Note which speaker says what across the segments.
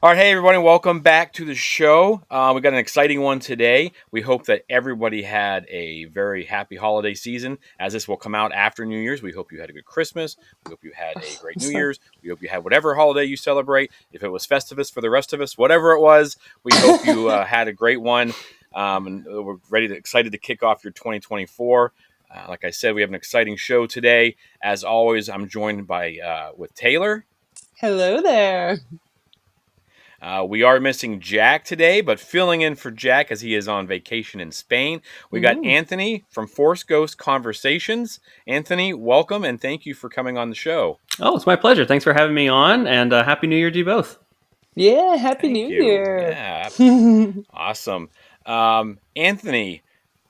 Speaker 1: All right, hey everybody, welcome back to the show. We got an exciting one today. We hope that everybody had a very happy holiday season. As this will come out after New Year's, we hope you had a good Christmas. We hope you had a great New Year's. We hope you had whatever holiday you celebrate. If it was Festivus for the rest of us, whatever it was, we hope you had a great one. And we're excited to kick off your 2024. Like I said, we have an exciting show today. As always, I'm joined by with Taylor.
Speaker 2: Hello there.
Speaker 1: We are missing Jack today, but filling in for Jack as he is on vacation in Spain. We got Anthony from Force Ghost Conversations. Anthony, welcome and thank you for coming on the show.
Speaker 3: Oh, it's my pleasure. Thanks for having me on, and Happy New Year to you both.
Speaker 2: Yeah, Happy
Speaker 1: Thank
Speaker 2: New
Speaker 1: you.
Speaker 2: Year.
Speaker 1: Yeah, awesome. Anthony,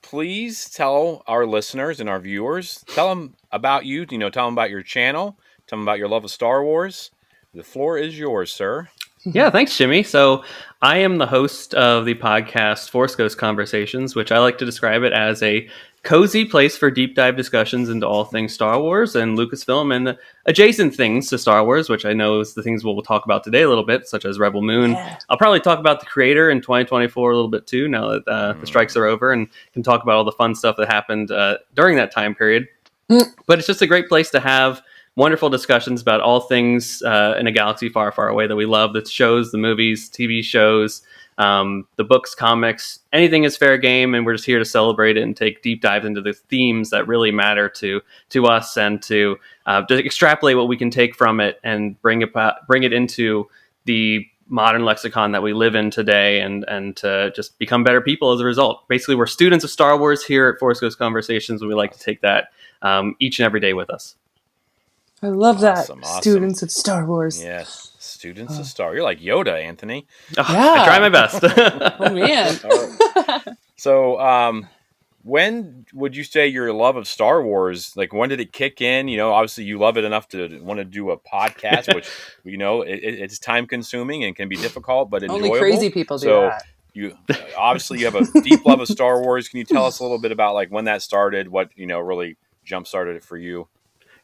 Speaker 1: please tell our listeners and our viewers, tell them about you. Tell them about your channel. Tell them about your love of Star Wars. The floor is yours, sir.
Speaker 3: Yeah, thanks, Jimmy. So, I am the host of the podcast Force Ghost Conversations, which I like to describe it as a cozy place for deep dive discussions into all things Star Wars and Lucasfilm and adjacent things to Star Wars, which I know is the things we'll talk about today a little bit, such as Rebel Moon.
Speaker 2: Yeah.
Speaker 3: I'll probably talk about the creator in 2024 a little bit too, now that the strikes are over, and can talk about all the fun stuff that happened during that time period. But it's just a great place to have wonderful discussions about all things in a galaxy far, far away that we love. The shows, the movies, TV shows, the books, comics, anything is fair game, and we're just here to celebrate it and take deep dives into the themes that really matter to us, and to extrapolate what we can take from it and bring it into the modern lexicon that we live in today, and to just become better people as a result. Basically, we're students of Star Wars here at Force Ghost Conversations, and we like to take that each and every day with us.
Speaker 2: I love that.
Speaker 1: Awesome.
Speaker 2: Students of Star Wars.
Speaker 1: Yes, students of Star. You're like Yoda, Anthony.
Speaker 3: Oh,
Speaker 2: Yeah.
Speaker 3: I try my best.
Speaker 2: Oh, man.
Speaker 1: So, when would you say your love of Star Wars, like when did it kick in? Obviously you love it enough to want to do a podcast, which, it's time consuming and can be difficult, but enjoyable.
Speaker 2: Only crazy people do
Speaker 1: So
Speaker 2: that.
Speaker 1: you obviously you have a deep love of Star Wars. Can you tell us a little bit about like when that started, what, really jump started it for you?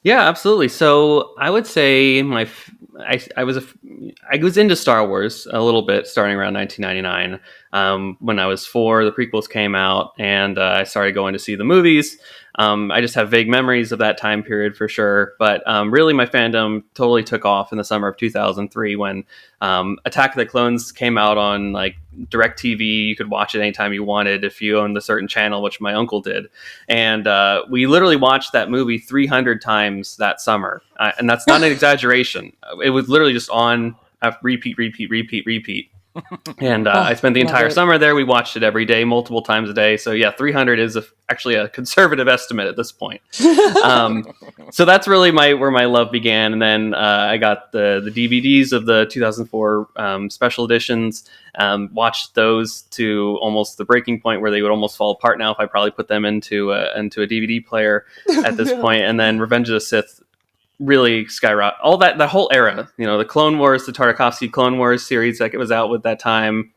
Speaker 3: Yeah, absolutely. So I would say I was into Star Wars a little bit starting around 1999. When I was 4, the prequels came out, and I started going to see the movies. I just have vague memories of that time period for sure. But really, my fandom totally took off in the summer of 2003 when Attack of the Clones came out on like DirecTV. You could watch it anytime you wanted if you owned a certain channel, which my uncle did. And we literally watched that movie 300 times that summer. And that's not an exaggeration. It was literally just on repeat. And I spent the entire summer there. We watched it every day, multiple times a day. So yeah, 300 is actually a conservative estimate at this point. So that's really where my love began. And then I got the DVDs of the 2004 special editions, watched those to almost the breaking point where they would almost fall apart now if I probably put them into a DVD player at this point. And then Revenge of the Sith really skyrocket all that whole era, the Clone Wars, the Tartakovsky Clone Wars series that was out with that time.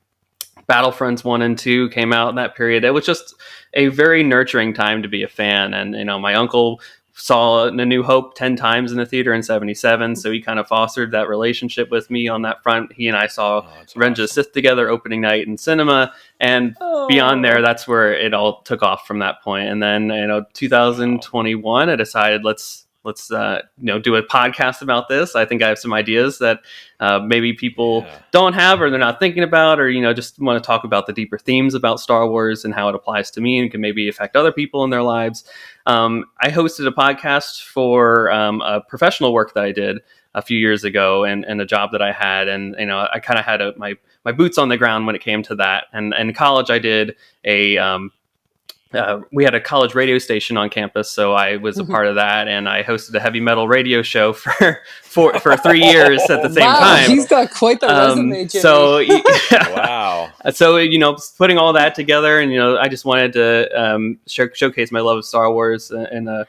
Speaker 3: Battlefronts 1 and 2 came out in that period. It was just a very nurturing time to be a fan. And my uncle saw A New Hope 10 times in the theater in 77, so he kind of fostered that relationship with me on that front. He and I saw Revenge of the Sith together opening night in cinema, and beyond there, that's where it all took off from that point. And then 2021, I decided let's do a podcast about this. I think I have some ideas that maybe people don't have, or they're not thinking about, or just want to talk about the deeper themes about Star Wars and how it applies to me and can maybe affect other people in their lives. I hosted a podcast for a professional work that I did a few years ago, and a job that I had, and I kind of had my boots on the ground when it came to that. And in college, I did we had a college radio station on campus, so I was a part of that, and I hosted a heavy metal radio show for 3 years at the same time.
Speaker 2: He's got quite the resume, Jimmy.
Speaker 3: So
Speaker 1: wow.
Speaker 3: So putting all that together, and I just wanted to showcase my love of Star Wars and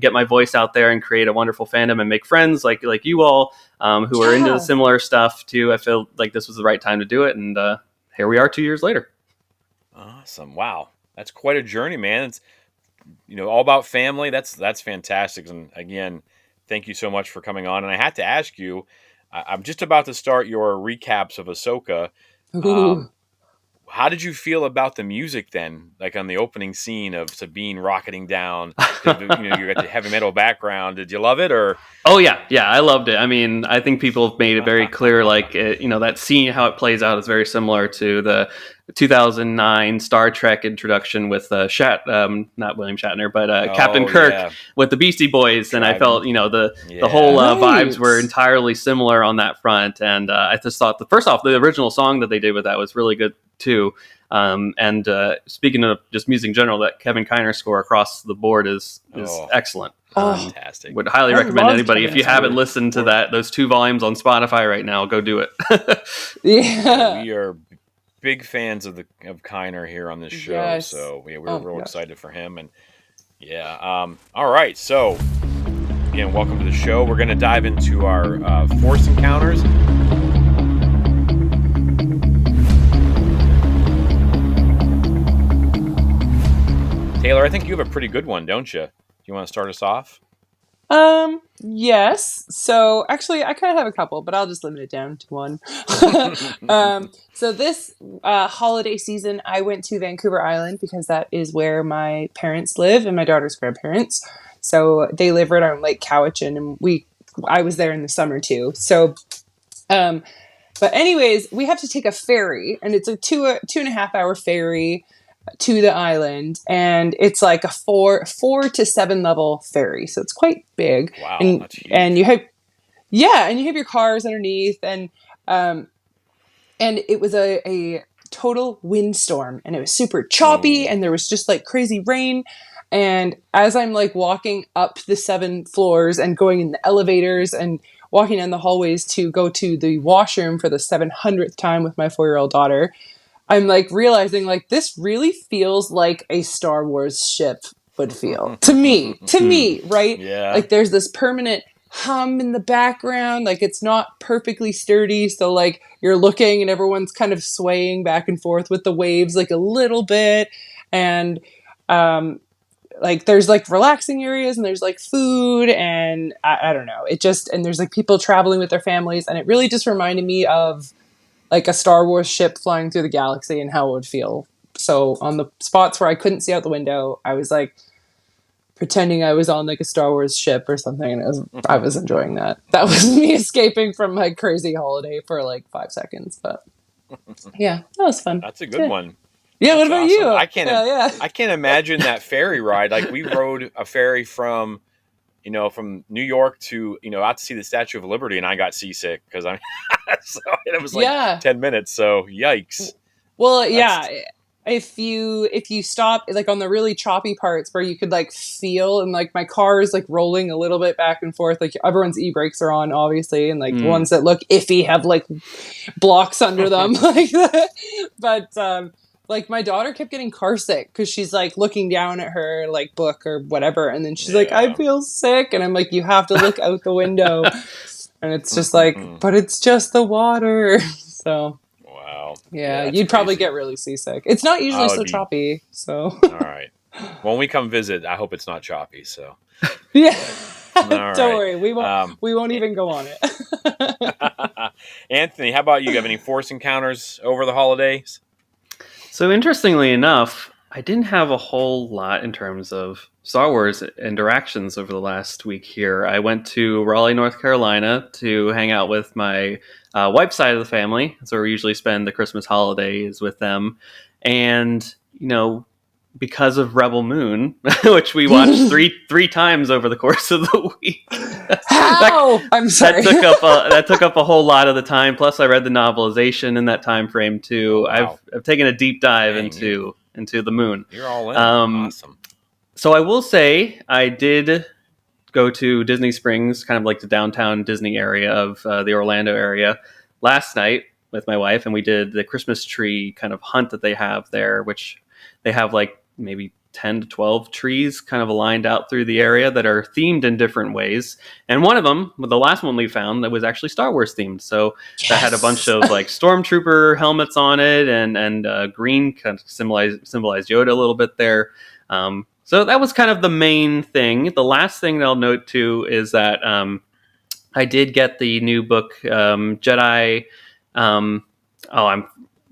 Speaker 3: get my voice out there and create a wonderful fandom and make friends like you all who are into the similar stuff too. I feel like this was the right time to do it, and here we are 2 years later.
Speaker 1: Awesome! Wow. That's quite a journey, man. It's all about family. That's fantastic. And again, thank you so much for coming on. And I had to ask you, I'm just about to start your recaps of Ahsoka.
Speaker 2: Ooh.
Speaker 1: How did you feel about the music then? Like on the opening scene of Sabine rocketing down, you got the heavy metal background. Did you love it or?
Speaker 3: Oh yeah, I loved it. I mean, I think people have made it very clear, like that scene, how it plays out is very similar to the 2009 Star Trek introduction with not William Shatner, but Captain Kirk with the Beastie Boys, and I felt the whole vibes were entirely similar on that front, and I just thought first off, the original song that they did with that was really good too. And speaking of just music in general, that Kevin Kiner score across the board is excellent.
Speaker 1: Fantastic.
Speaker 3: Would highly recommend anybody, if you haven't listened to those 2 volumes on Spotify right now, go do it.
Speaker 2: Yeah.
Speaker 1: We are big fans of Kiner here on this show.
Speaker 2: Yes.
Speaker 1: So we're real excited for him. And all right. So again, welcome to the show. We're going to dive into our Force encounters. Taylor, I think you have a pretty good one, don't you? Do you want to start us off?
Speaker 2: Yes. So actually, I kind of have a couple, but I'll just limit it down to one. So this holiday season, I went to Vancouver Island because that is where my parents live and my daughter's grandparents. So they live right on Lake Cowichan, and I was there in the summer too. So, but anyways, we have to take a ferry, and it's a 2.5 hour ferry to the island, and it's like a 4 to 7 level ferry, so it's quite big.
Speaker 1: Wow,
Speaker 2: and
Speaker 1: that's huge.
Speaker 2: and you have your cars underneath, and it was a total windstorm, and it was super choppy, and there was just like crazy rain. And as I'm like walking up the 7 floors and going in the elevators and walking down the hallways to go to the washroom for the 700th time with my 4-year-old daughter, I'm like realizing like this really feels like a Star Wars ship would feel to me, right?
Speaker 1: Yeah.
Speaker 2: Like there's this permanent hum in the background. Like it's not perfectly sturdy. So like you're looking and everyone's kind of swaying back and forth with the waves like a little bit. And, like there's like relaxing areas and there's like food and I don't know. And there's like people traveling with their families. And it really just reminded me of like a Star Wars ship flying through the galaxy and how it would feel. So on the spots where I couldn't see out the window, I was like pretending I was on like a Star Wars ship or something. And I was enjoying that. That was me escaping from my crazy holiday for like 5 seconds. But yeah, that was fun.
Speaker 1: That's a good one.
Speaker 2: Yeah. What about
Speaker 1: awesome.
Speaker 2: you?
Speaker 1: I can't imagine that ferry ride. Like we rode a ferry from New York to, out to see the Statue of Liberty, and I got seasick because so it was like 10 minutes. So yikes.
Speaker 2: Well, if you stop like on the really choppy parts where you could like feel, and like my car is like rolling a little bit back and forth, like everyone's e-brakes are on obviously, and like the ones that look iffy have like blocks under them like that. But like my daughter kept getting car sick because she's like looking down at her like book or whatever, and then she's like, I feel sick, and I'm like, you have to look out the window. And it's just like, but it's just the water. So
Speaker 1: wow.
Speaker 2: Yeah, you'd probably get really seasick. It's not usually choppy. So
Speaker 1: all right. When we come visit, I hope it's not choppy. So
Speaker 2: yeah.
Speaker 1: Don't
Speaker 2: worry, we won't even go on it.
Speaker 1: Anthony, how about you? Have any Force encounters over the holidays?
Speaker 3: So interestingly enough, I didn't have a whole lot in terms of Star Wars interactions over the last week here. I went to Raleigh, North Carolina to hang out with my wife's side of the family. So we usually spend the Christmas holidays with them. And, because of Rebel Moon, which we watched three times over the course of the week.
Speaker 2: How? I'm sorry.
Speaker 3: That took up a whole lot of the time. Plus, I read the novelization in that time frame too.
Speaker 1: Oh, wow.
Speaker 3: I've taken a deep dive into the Moon.
Speaker 1: You're all in. Awesome.
Speaker 3: So I will say I did go to Disney Springs, kind of like the downtown Disney area of the Orlando area, last night with my wife, and we did the Christmas tree kind of hunt that they have there, which they have like maybe 10 to 12 trees kind of aligned out through the area that are themed in different ways. And one of them, the last one we found, that was actually Star Wars themed. So that had a bunch of like stormtrooper helmets on it, and green kind of symbolized Yoda a little bit there. So that was kind of the main thing. The last thing that I'll note too is that I did get the new book, Jedi. I'm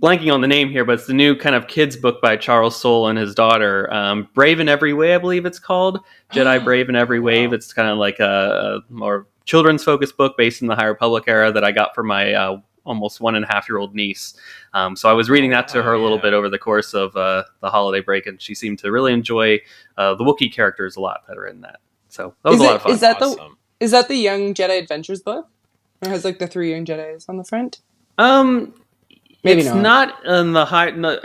Speaker 3: blanking on the name here, but it's the new kind of kids book by Charles Soule and his daughter, Brave in Every Way, I believe it's called. Jedi Brave in Every Wave.
Speaker 1: Wow.
Speaker 3: It's kind of like a more children's focused book based in the High Republic era that I got for my almost 1.5-year-old niece. So I was reading that to her a little bit over the course of the holiday break, and she seemed to really enjoy the Wookiee characters a lot that are in that. So that was a lot of fun.
Speaker 2: Is that the Young Jedi Adventures book? Or has like the 3 Young Jedis on the front?
Speaker 3: Maybe it's not in the high. No,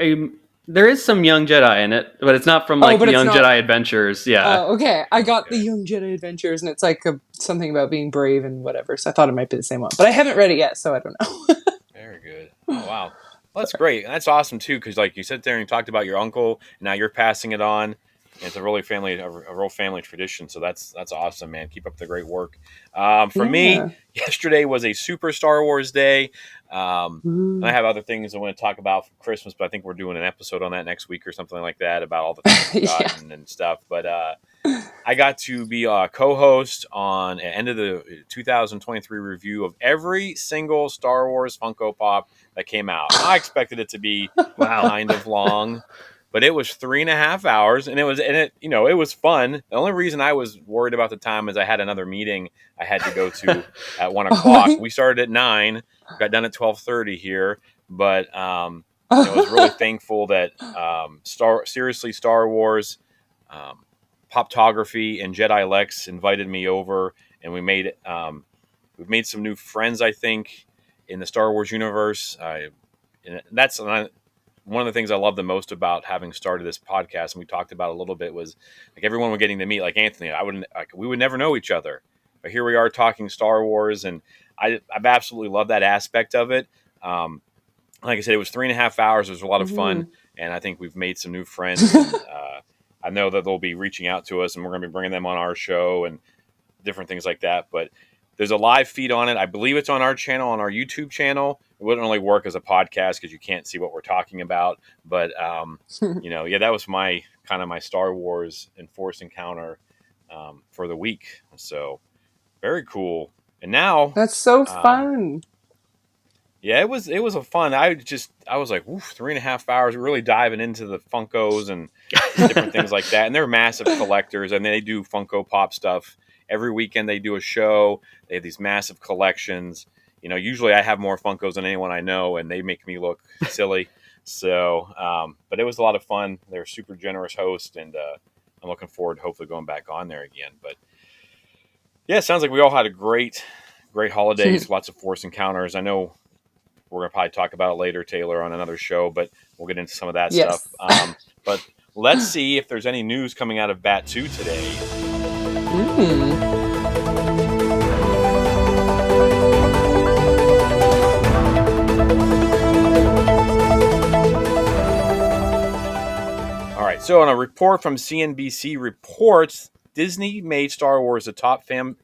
Speaker 3: there is some Young Jedi in it, but it's not from like the Young Jedi Adventures. Yeah.
Speaker 2: Oh, okay. I got the Young Jedi Adventures, and it's like something about being brave and whatever. So I thought it might be the same one, but I haven't read it yet, so I don't know.
Speaker 1: Very good. Oh, wow. Well, that's great. That's awesome too, because like you sit there and you talked about your uncle, and now you're passing it on. It's a real family tradition. So that's awesome, man. Keep up the great work. For me, yesterday was a super Star Wars day. And I have other things I want to talk about for Christmas, but I think we're doing an episode on that next week or something like that about all the things we've gotten and stuff. But I got to be a co-host on end of the 2023 review of every single Star Wars Funko Pop that came out. I expected it to be kind of long. But it was 3.5 hours, and it was fun. The only reason I was worried about the time is I had another meeting I had to go to at 1:00. We started at 9, got done at 12:30 here. But I was really thankful that Star Wars, Poptography, and Jedi Lex invited me over, and we've made some new friends, I think, in the Star Wars universe. And that's one of the things I love the most about having started this podcast, and we talked about a little bit, was like everyone we're getting to meet, like Anthony. We would never know each other, but here we are talking Star Wars, and I've absolutely loved that aspect of it. Like I said, it was 3.5 hours. It was a lot of fun, and I think we've made some new friends. And, I know that they'll be reaching out to us, and we're going to be bringing them on our show and different things like that. But there's a live feed on it. I believe it's on our channel, on our YouTube channel. It wouldn't really work as a podcast because you can't see what we're talking about. But, that was my Star Wars and Force encounter for the week. So very cool. And now
Speaker 2: that's so fun.
Speaker 1: Yeah, it was a fun. I was like, oof, 3.5 hours, really diving into the Funkos and different things like that. And they're massive collectors, and they do Funko Pop stuff. Every weekend they do a show. They have these massive collections. Usually I have more Funkos than anyone I know, and they make me look silly. So, but it was a lot of fun. They're a super generous host, and I'm looking forward to hopefully going back on there again. But yeah, it sounds like we all had a great holidays, lots of Force encounters. I know we're going to probably talk about it later, Taylor, on another show, but we'll get into some of that stuff. But let's see if there's any news coming out of Batuu today. All right, so on a report from CNBC reports, Disney made Star Wars the top film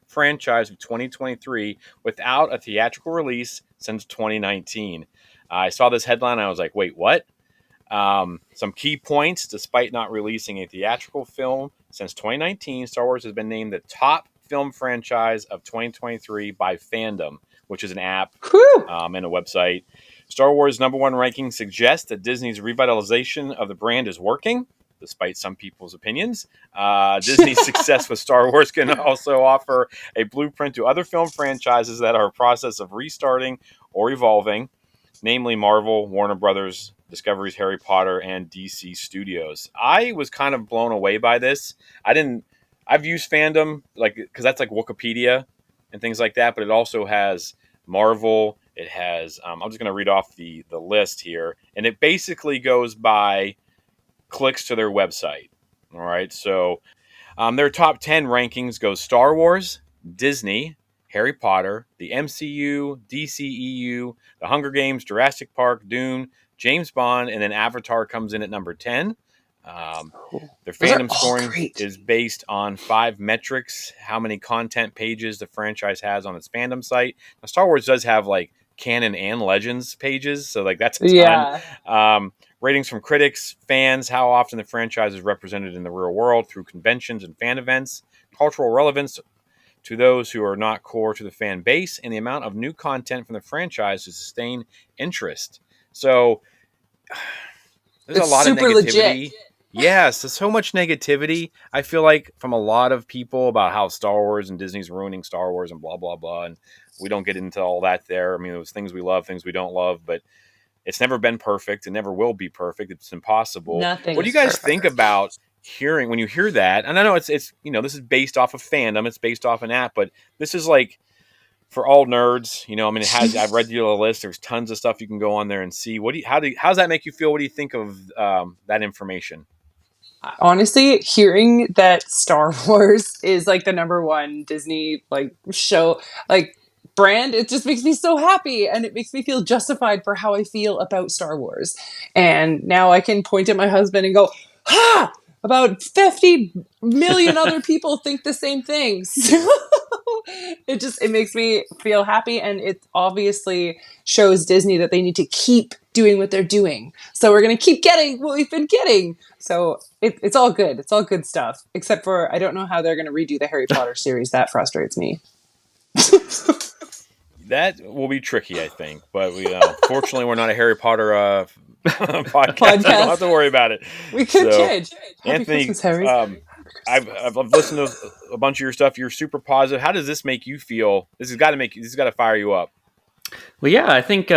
Speaker 1: franchise of 2023 without a theatrical release since 2019. I saw this headline and I was like, wait, what? Some key points: despite not releasing a theatrical film since 2019, Star Wars has been named the top film franchise of 2023 by Fandom, which is an app and a website. Star Wars' #1 ranking suggests that Disney's revitalization of the brand is working, despite some people's opinions. Disney's success with Star Wars can also offer a blueprint to other film franchises that are in a process of restarting or evolving, namely Marvel, Warner Brothers, Discovery's Harry Potter, and DC Studios. I was kind of blown away by this. I've used Fandom, because that's like Wikipedia and things like that, but it also has Marvel. It has, I'm just going to read off the list here, and it basically goes by clicks to their website. All right, so their top 10 rankings go Star Wars, Disney, Harry Potter, the MCU, DCEU, The Hunger Games, Jurassic Park, Dune, James Bond, and then Avatar comes in at number 10. Their fandom scoring is based on 5 metrics: how many content pages the franchise has on its fandom site. Now, Star Wars does have like canon and legends pages, so like that's a ton. Ratings from critics, fans, how often the franchise is represented in the real world through conventions and fan events, cultural relevance. to those who are not core to the fan base, and the amount of new content from the franchise to sustain interest. So there's a
Speaker 2: It's
Speaker 1: lot of
Speaker 2: super legit.
Speaker 1: negativity. Yes, there's so much negativity. I feel like from a lot of people about how Star Wars and Disney's ruining Star Wars and blah blah blah. And we don't get into all that there. I mean, there's things we love, things we don't love, but it's never been perfect. It never will be perfect. It's impossible.
Speaker 2: Nothing
Speaker 1: What do you
Speaker 2: is
Speaker 1: guys
Speaker 2: perfect.
Speaker 1: think about hearing when you hear that? And I know it's you know, this is based off of fandom. It's based off an app, but this is like for all nerds. You know, I mean, I've read the list. There's tons of stuff you can go on there and see. How does that make you feel? What do you think of that information?
Speaker 2: Honestly, hearing that Star Wars is like the number one Disney like show like brand, it just makes me so happy, and it makes me feel justified for how I feel about Star Wars. And now I can point at my husband and go, "Ha! About 50 million other people think the same thing." So it makes me feel happy, and it obviously shows Disney that they need to keep doing what they're doing. So we're going to keep getting what we've been getting. So it's all good. It's all good stuff. Except for I don't know how they're going to redo the Harry Potter series. That frustrates me.
Speaker 1: That will be tricky, I think. But fortunately, we're not a Harry Potter podcast. So we don't have to worry about it.
Speaker 2: We could
Speaker 1: So,
Speaker 2: change. Happy
Speaker 1: Anthony,
Speaker 2: Christmas, Harry.
Speaker 1: I've listened to a bunch of your stuff. You're super positive. How does this make you feel? This has got to fire you up.
Speaker 3: Well, yeah, I think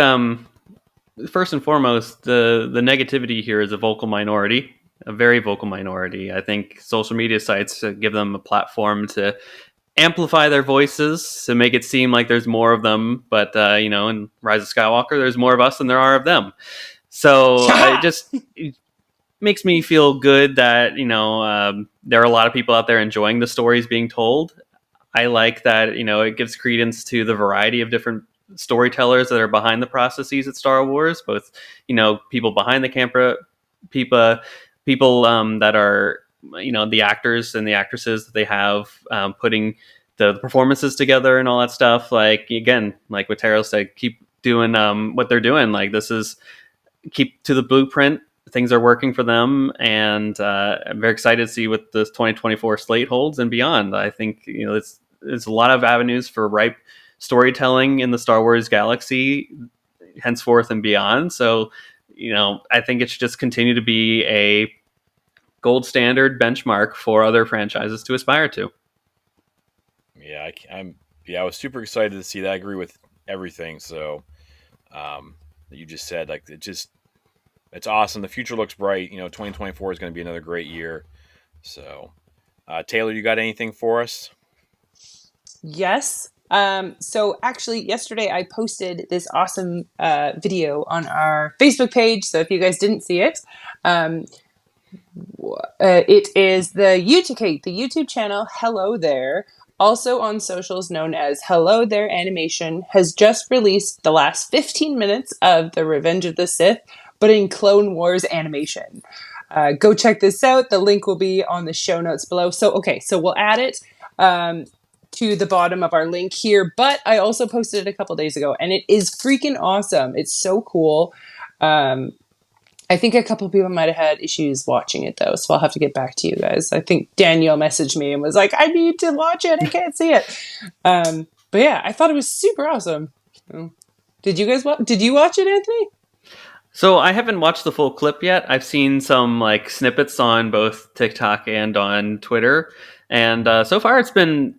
Speaker 3: first and foremost, the negativity here is a vocal minority, a very vocal minority. I think social media sites give them a platform to amplify their voices to make it seem like there's more of them. But in Rise of Skywalker, there's more of us than there are of them. So it makes me feel good that there are a lot of people out there enjoying the stories being told. I like that it gives credence to the variety of different storytellers that are behind the processes at Star Wars, both people behind the camera, people that are the actors and the actresses that they have putting the performances together and all that stuff. Like again, like what Taro said, keep doing what they're doing. Like keep to the blueprint. Things are working for them, and I'm very excited to see what this 2024 slate holds and beyond. I think it's a lot of avenues for ripe storytelling in the Star Wars galaxy, henceforth and beyond. So, I think it should just continue to be a gold standard benchmark for other franchises to aspire to.
Speaker 1: Yeah, I was super excited to see that. I agree with everything. So, that you just said, like it's awesome. The future looks bright. 2024 is going to be another great year. So, Taylor, you got anything for us?
Speaker 2: Yes. So actually yesterday I posted this awesome video on our Facebook page. So if you guys didn't see it, it is the YouTube channel Hello There, also on socials known as Hello There Animation, has just released the last 15 minutes of the Revenge of the Sith, but in Clone Wars animation. Go check this out. The link will be on the show notes below. So we'll add it to the bottom of our link here, but I also posted it a couple days ago, and it is freaking awesome. It's so cool. I think a couple of people might have had issues watching it though, so I'll have to get back to you guys. I think Danielle messaged me and was like, I need to watch it. I can't see it. But yeah, I thought it was super awesome. Did you guys did you watch it, Anthony?
Speaker 3: So I haven't watched the full clip yet. I've seen some like snippets on both TikTok and on Twitter. And so far it's been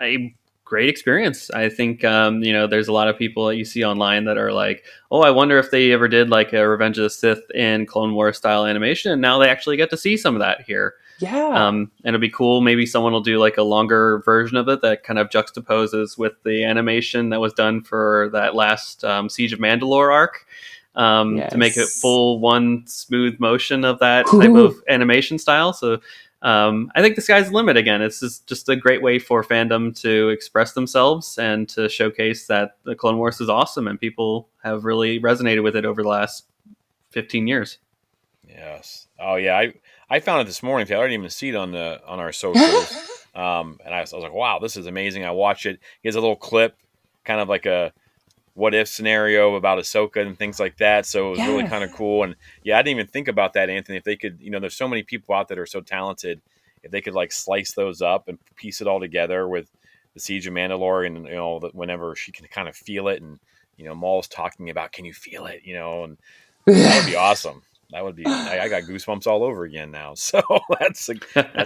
Speaker 3: a great experience. I think, there's a lot of people that you see online that are like, oh, I wonder if they ever did like a Revenge of the Sith in Clone Wars style animation. And now they actually get to see some of that here.
Speaker 2: Yeah.
Speaker 3: And it'll be cool. Maybe someone will do like a longer version of it that kind of juxtaposes with the animation that was done for that last Siege of Mandalore arc. To make it full one smooth motion of that type of animation style. So I think the sky's the limit again. It's just a great way for fandom to express themselves and to showcase that the Clone Wars is awesome and people have really resonated with it over the last 15 years.
Speaker 1: Yes. Oh yeah. I found it this morning. I didn't even see it on our socials. And I was like, wow, this is amazing. I watched it. Here's a little clip, kind of like a what if scenario about Ahsoka and things like that. So it was really kind of cool. And yeah, I didn't even think about that, Anthony. If they could, there's so many people out there that are so talented. If they could like slice those up and piece it all together with the Siege of Mandalore, and that whenever she can kind of feel it, and Maul's talking about, can you feel it, and that would be awesome. That would be. I got goosebumps all over again now. So that's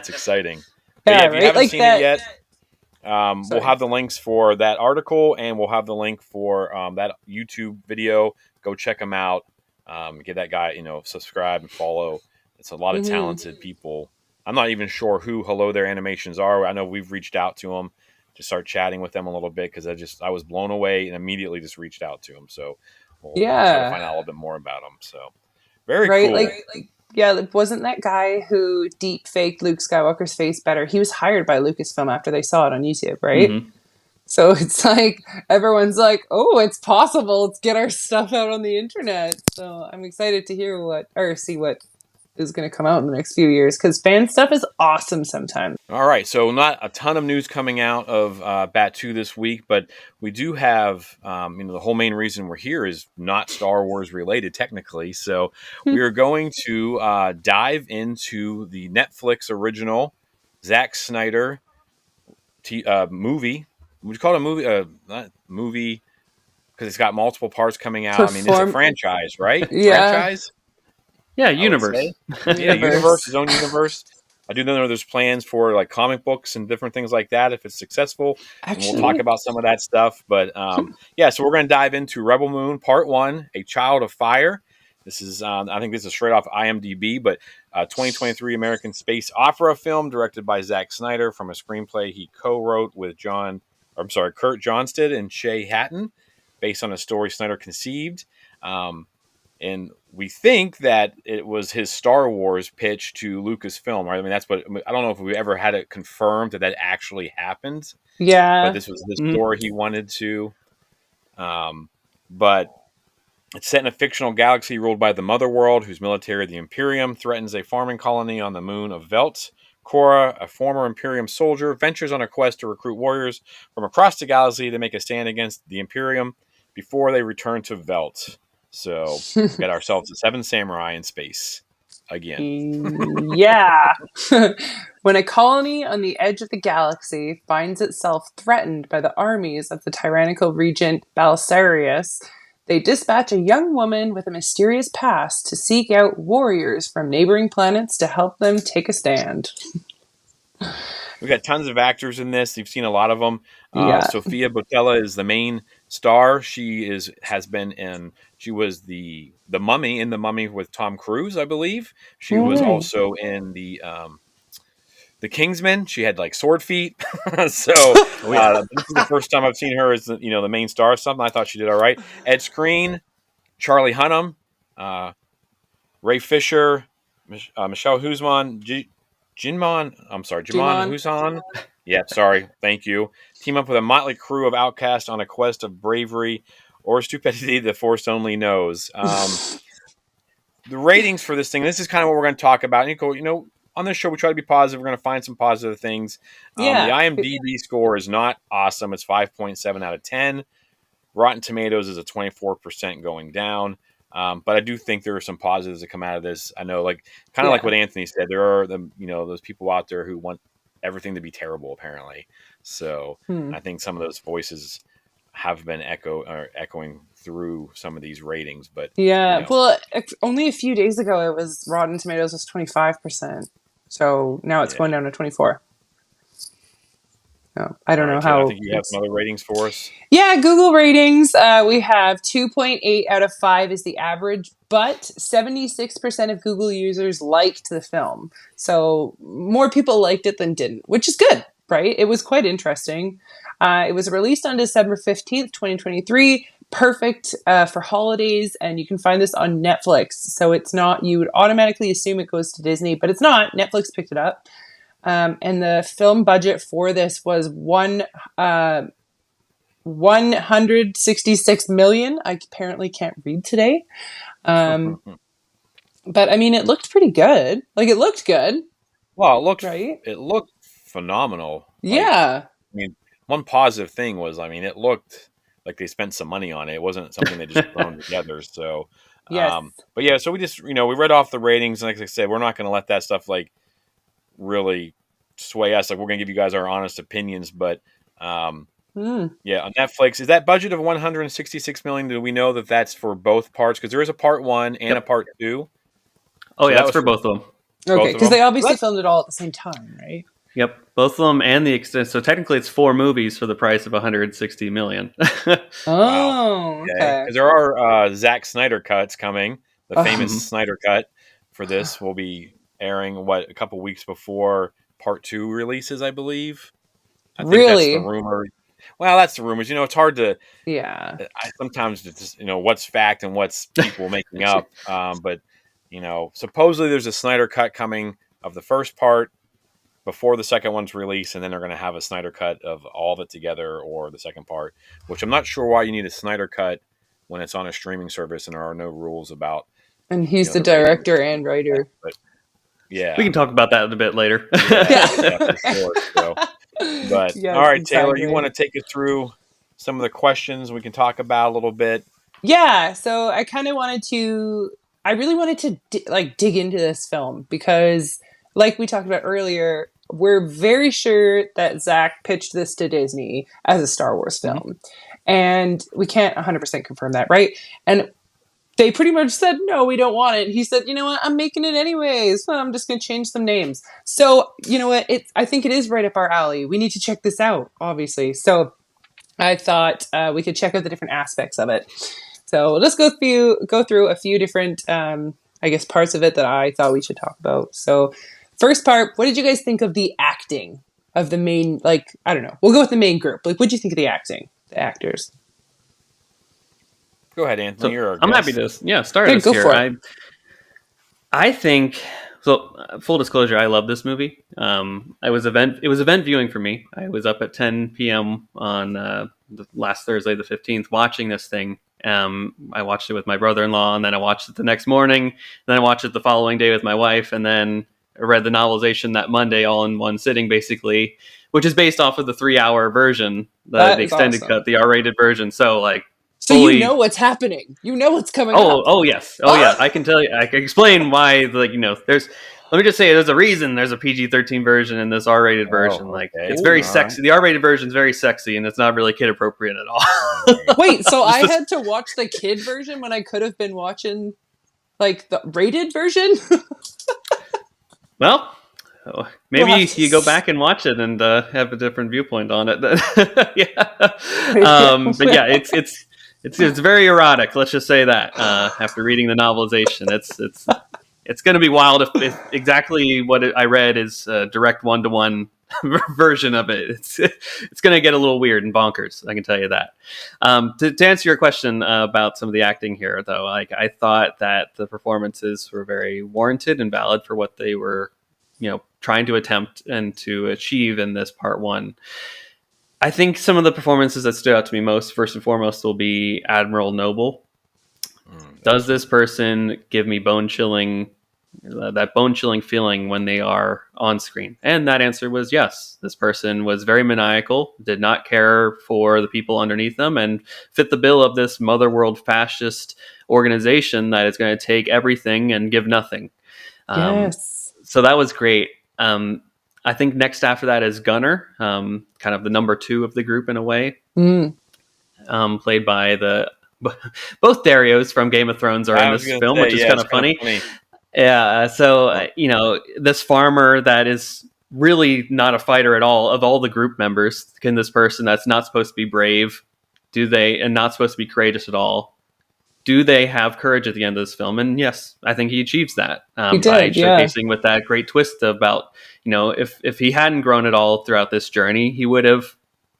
Speaker 1: exciting. But yeah,
Speaker 2: Yeah,
Speaker 1: if you
Speaker 2: right.
Speaker 1: haven't
Speaker 2: Like
Speaker 1: seen it
Speaker 2: that.
Speaker 1: yet, we'll
Speaker 2: Sorry.
Speaker 1: have the links for that article, and we'll have the link for that YouTube video. Go check them out. Give that guy, subscribe and follow. It's a lot of
Speaker 2: Hmm.
Speaker 1: talented people. I'm not even sure who Hello There Animations are. I know we've reached out to them to start chatting with them a little bit because I was blown away and immediately just reached out to them. So we'll try to
Speaker 2: Yeah.
Speaker 1: find out a little bit more about them. So very
Speaker 2: Right.
Speaker 1: cool.
Speaker 2: Like yeah. Like, wasn't that guy who deep faked Luke Skywalker's face better? He was hired by Lucasfilm after they saw it on YouTube, right?
Speaker 3: Hmm.
Speaker 2: So it's like everyone's like, "Oh, it's possible. Let's get our stuff out on the internet." So I'm excited to hear see what is going to come out in the next few years because fan stuff is awesome sometimes.
Speaker 1: All right, so not a ton of news coming out of Bat 2 this week, but we do have, the whole main reason we're here is not Star Wars related technically. So we are going to dive into the Netflix original Zack Snyder movie. Would you call it a movie? Not movie because it's got multiple parts coming out. I mean, it's a
Speaker 2: Perform,
Speaker 1: franchise, right?
Speaker 2: yeah,
Speaker 1: Franchise,
Speaker 3: Yeah,
Speaker 1: I would
Speaker 3: universe.
Speaker 1: say. Yeah, universe,
Speaker 2: universe.
Speaker 1: his own universe. I do know there's plans for like comic books and different things like that if it's successful, and we'll talk
Speaker 2: Actually,
Speaker 1: about some of that stuff. But yeah, so we're going to dive into Rebel Moon Part One: A Child of Fire. This is, I think, this is straight off IMDb, but 2023 American space opera film directed by Zack Snyder from a screenplay he co-wrote with Kurt Johnston and Shay Hatton, based on a story Snyder conceived. And we think that it was his Star Wars pitch to Lucasfilm, right? I mean, I don't know if we ever had it confirmed that actually happened, but
Speaker 2: yeah.
Speaker 1: this was his
Speaker 3: Mhm.
Speaker 1: story he wanted to. But it's set in a fictional galaxy ruled by the Mother World, whose military, the Imperium, threatens a farming colony on the moon of Velt. Cora, a former Imperium soldier, ventures on a quest to recruit warriors from across the galaxy to make a stand against the Imperium before they return to Velt. So we got ourselves a Seven Samurai in space again.
Speaker 2: Yeah. When a colony on the edge of the galaxy finds itself threatened by the armies of the tyrannical regent Balisarius, they dispatch a young woman with a mysterious past to seek out warriors from neighboring planets to help them take a stand.
Speaker 1: We got tons of actors in this. You've seen a lot of them.
Speaker 2: Yeah.
Speaker 1: Sophia Botella is the main star. Has been in. She was the Mummy in the Mummy with Tom Cruise, I believe. She was
Speaker 2: Mm.
Speaker 1: also in the Kingsman. She had like sword feet. So
Speaker 3: Oh yeah.
Speaker 1: this is the first time I've seen her as the main star of something. I thought she did all right. Ed Skrein, Charlie Hunnam, uh, Ray Fisher, Michelle Huzman, Jimon
Speaker 2: Jimon.
Speaker 1: Huzan. Yeah, sorry. Thank you. Team up with a motley crew of outcasts on a quest of bravery or stupidity the Force only knows. The ratings for this thing, this is kind of what we're going to talk about. Nico, on this show, we try to be positive. We're going to find some positive things. The
Speaker 2: Yeah.
Speaker 1: IMDb score is not awesome. It's 5.7 out of 10. Rotten Tomatoes is a 24% going down. But I do think there are some positives that come out of this. I know, kind of like
Speaker 2: Yeah.
Speaker 1: what Anthony said, there are those people out there who want everything to be terrible, apparently. So
Speaker 2: Hmm.
Speaker 1: I think some of those voices have been echoing through some of these ratings. But
Speaker 2: Yeah. Well, only a few days ago, it was Rotten Tomatoes was 25%. So now it's
Speaker 1: yeah.
Speaker 2: going down to 24. No, I
Speaker 1: All
Speaker 2: don't know
Speaker 1: right, Tim. I
Speaker 2: how
Speaker 1: think you have
Speaker 2: it's.
Speaker 1: some other ratings for us.
Speaker 2: Yeah, Google ratings. We have 2.8 out of 5 is the average, but 76% of Google users liked the film. So more people liked it than didn't, which is good, right? It was quite interesting. It was released on December 15th, 2023. Perfect for holidays, and you can find this on Netflix. So it's not, you would automatically assume it goes to Disney, but it's not. Netflix picked it up. And the film budget for this was 166 million. I apparently can't read today. Um, but I mean, it looked pretty good. Like, it looked good,
Speaker 1: Well,
Speaker 2: right?
Speaker 1: it looked phenomenal.
Speaker 2: Yeah.
Speaker 1: I mean, one positive thing was, I mean, it looked like they spent some money on it. It wasn't something they just thrown together. So,
Speaker 2: Yes.
Speaker 1: but yeah, so we just, we read off the ratings. And like I said, we're not going to let that stuff really sway us. Like, we're going to give you guys our honest opinions, but
Speaker 2: Hmm.
Speaker 1: Yeah, on Netflix. Is that budget of 166 million? Do we know that that's for both parts? Because there is a part one and a
Speaker 3: Yep.
Speaker 1: part two.
Speaker 3: Oh
Speaker 1: So
Speaker 3: yeah,
Speaker 1: that
Speaker 3: it's
Speaker 1: was
Speaker 3: for
Speaker 1: for
Speaker 3: both of them.
Speaker 2: Okay,
Speaker 1: both of
Speaker 2: because
Speaker 1: them.
Speaker 2: they obviously
Speaker 1: Well,
Speaker 2: filmed it all at the same time, right?
Speaker 3: Yep, both of them and the extent. So technically, it's 4 movies for the price of 160 million.
Speaker 1: wow.
Speaker 2: Oh,
Speaker 1: Okay.
Speaker 2: okay.
Speaker 1: Because there are Zack Snyder cuts coming. The famous
Speaker 3: Mhm.
Speaker 1: Snyder cut for this will be airing a couple weeks before part two releases, I believe. I think that's the
Speaker 2: Really?
Speaker 1: rumor. Well, that's the rumors. It's hard to.
Speaker 2: Yeah.
Speaker 1: I sometimes it's just, what's fact and what's people making up. But supposedly there's a Snyder cut coming of the first part before the second one's released, and then they're going to have a Snyder cut of all of it together or the second part. Which I'm not sure why you need a Snyder cut when it's on a streaming service and there are no rules about
Speaker 2: And he's the
Speaker 1: the rating.
Speaker 2: director and writer.
Speaker 1: But
Speaker 3: We
Speaker 1: yeah,
Speaker 3: can talk about that a bit later.
Speaker 2: Yeah.
Speaker 1: yeah, for sure. So, but
Speaker 2: Yeah,
Speaker 1: all right, Taylor, you
Speaker 2: exactly.
Speaker 1: want to take us through some of the questions we can talk about a little bit?
Speaker 2: Yeah, so I really wanted to dig into this film because like we talked about earlier, we're very sure that Zach pitched this to Disney as a Star Wars
Speaker 1: Mhm.
Speaker 2: film. And we can't 100% confirm that, right? And they pretty much said, no, we don't want it. He said, you know what, I'm making it anyways. Well, I'm just going to change some names. So, you know what, I think it is right up our alley. We need to check this out, obviously. So I thought we could check out the different aspects of it. So let's go through a few different, I guess, parts of it that I thought we should talk about. So first part, what did you guys think of the acting of the main, I don't know, we'll go with the main group. What did you think of the acting, the actors?
Speaker 1: Go ahead, Anthony.
Speaker 3: So
Speaker 1: You're our
Speaker 3: I'm happy
Speaker 1: guest.
Speaker 3: to start
Speaker 2: Okay,
Speaker 3: us
Speaker 2: go
Speaker 3: here.
Speaker 2: for it.
Speaker 3: I think so. Full disclosure, I love this movie. It was event viewing for me. I was up at 10 p.m. on the last Thursday, the 15th, watching this thing. I watched it with my brother-in-law, and then I watched it the next morning. And then I watched it the following day with my wife, and then I read the novelization that Monday, all in one sitting, basically, which is based off of the 3-hour version,
Speaker 2: That
Speaker 3: the
Speaker 2: is
Speaker 3: extended
Speaker 2: awesome.
Speaker 3: cut, the R-rated version. So
Speaker 2: So
Speaker 3: fully.
Speaker 2: you know what's happening. You know what's coming up.
Speaker 3: Oh yes. Oh yeah. I can tell you. I can explain why. There's. Let me just say, there's a reason there's a PG-13 version and this R-rated version.
Speaker 1: Okay.
Speaker 3: It's very
Speaker 1: All
Speaker 3: sexy. The R-rated version is very sexy, and it's not really kid appropriate at all.
Speaker 2: Wait, so I had to watch the kid version when I could have been watching the rated version?
Speaker 3: Well, maybe
Speaker 2: We'll have to
Speaker 3: you go back and watch it and have a different viewpoint on it. Yeah. But yeah, it's very erotic. Let's just say that after reading the novelization, it's going to be wild if exactly what I read is a direct 1-to-1 version of it. It's going to get a little weird and bonkers. I can tell you that. To answer your question about some of the acting here, though, I thought that the performances were very warranted and valid for what they were, trying to attempt and to achieve in this part one. I think some of the performances that stood out to me most, first and foremost, will be Admiral Noble. Does this person give me that bone-chilling feeling when they are on screen? And that answer was yes. This person was very maniacal, did not care for the people underneath them, and fit the bill of this mother world fascist organization that is going to take everything and give nothing.
Speaker 2: Yes.
Speaker 3: So that was great. I think next after that is Gunner, kind of the number 2 of the group in a way, played by both Darios from Game of Thrones are in this film, which is kind of funny. Yeah, so this farmer that is really not a fighter at all, of all the group members, can this person that's not supposed to be brave, and not supposed to be courageous at all, do they have courage at the end of this film? And yes, I think he achieves that
Speaker 2: He did,
Speaker 3: by
Speaker 2: yeah.
Speaker 3: showcasing with that great twist about, if he hadn't grown at all throughout this journey, he would have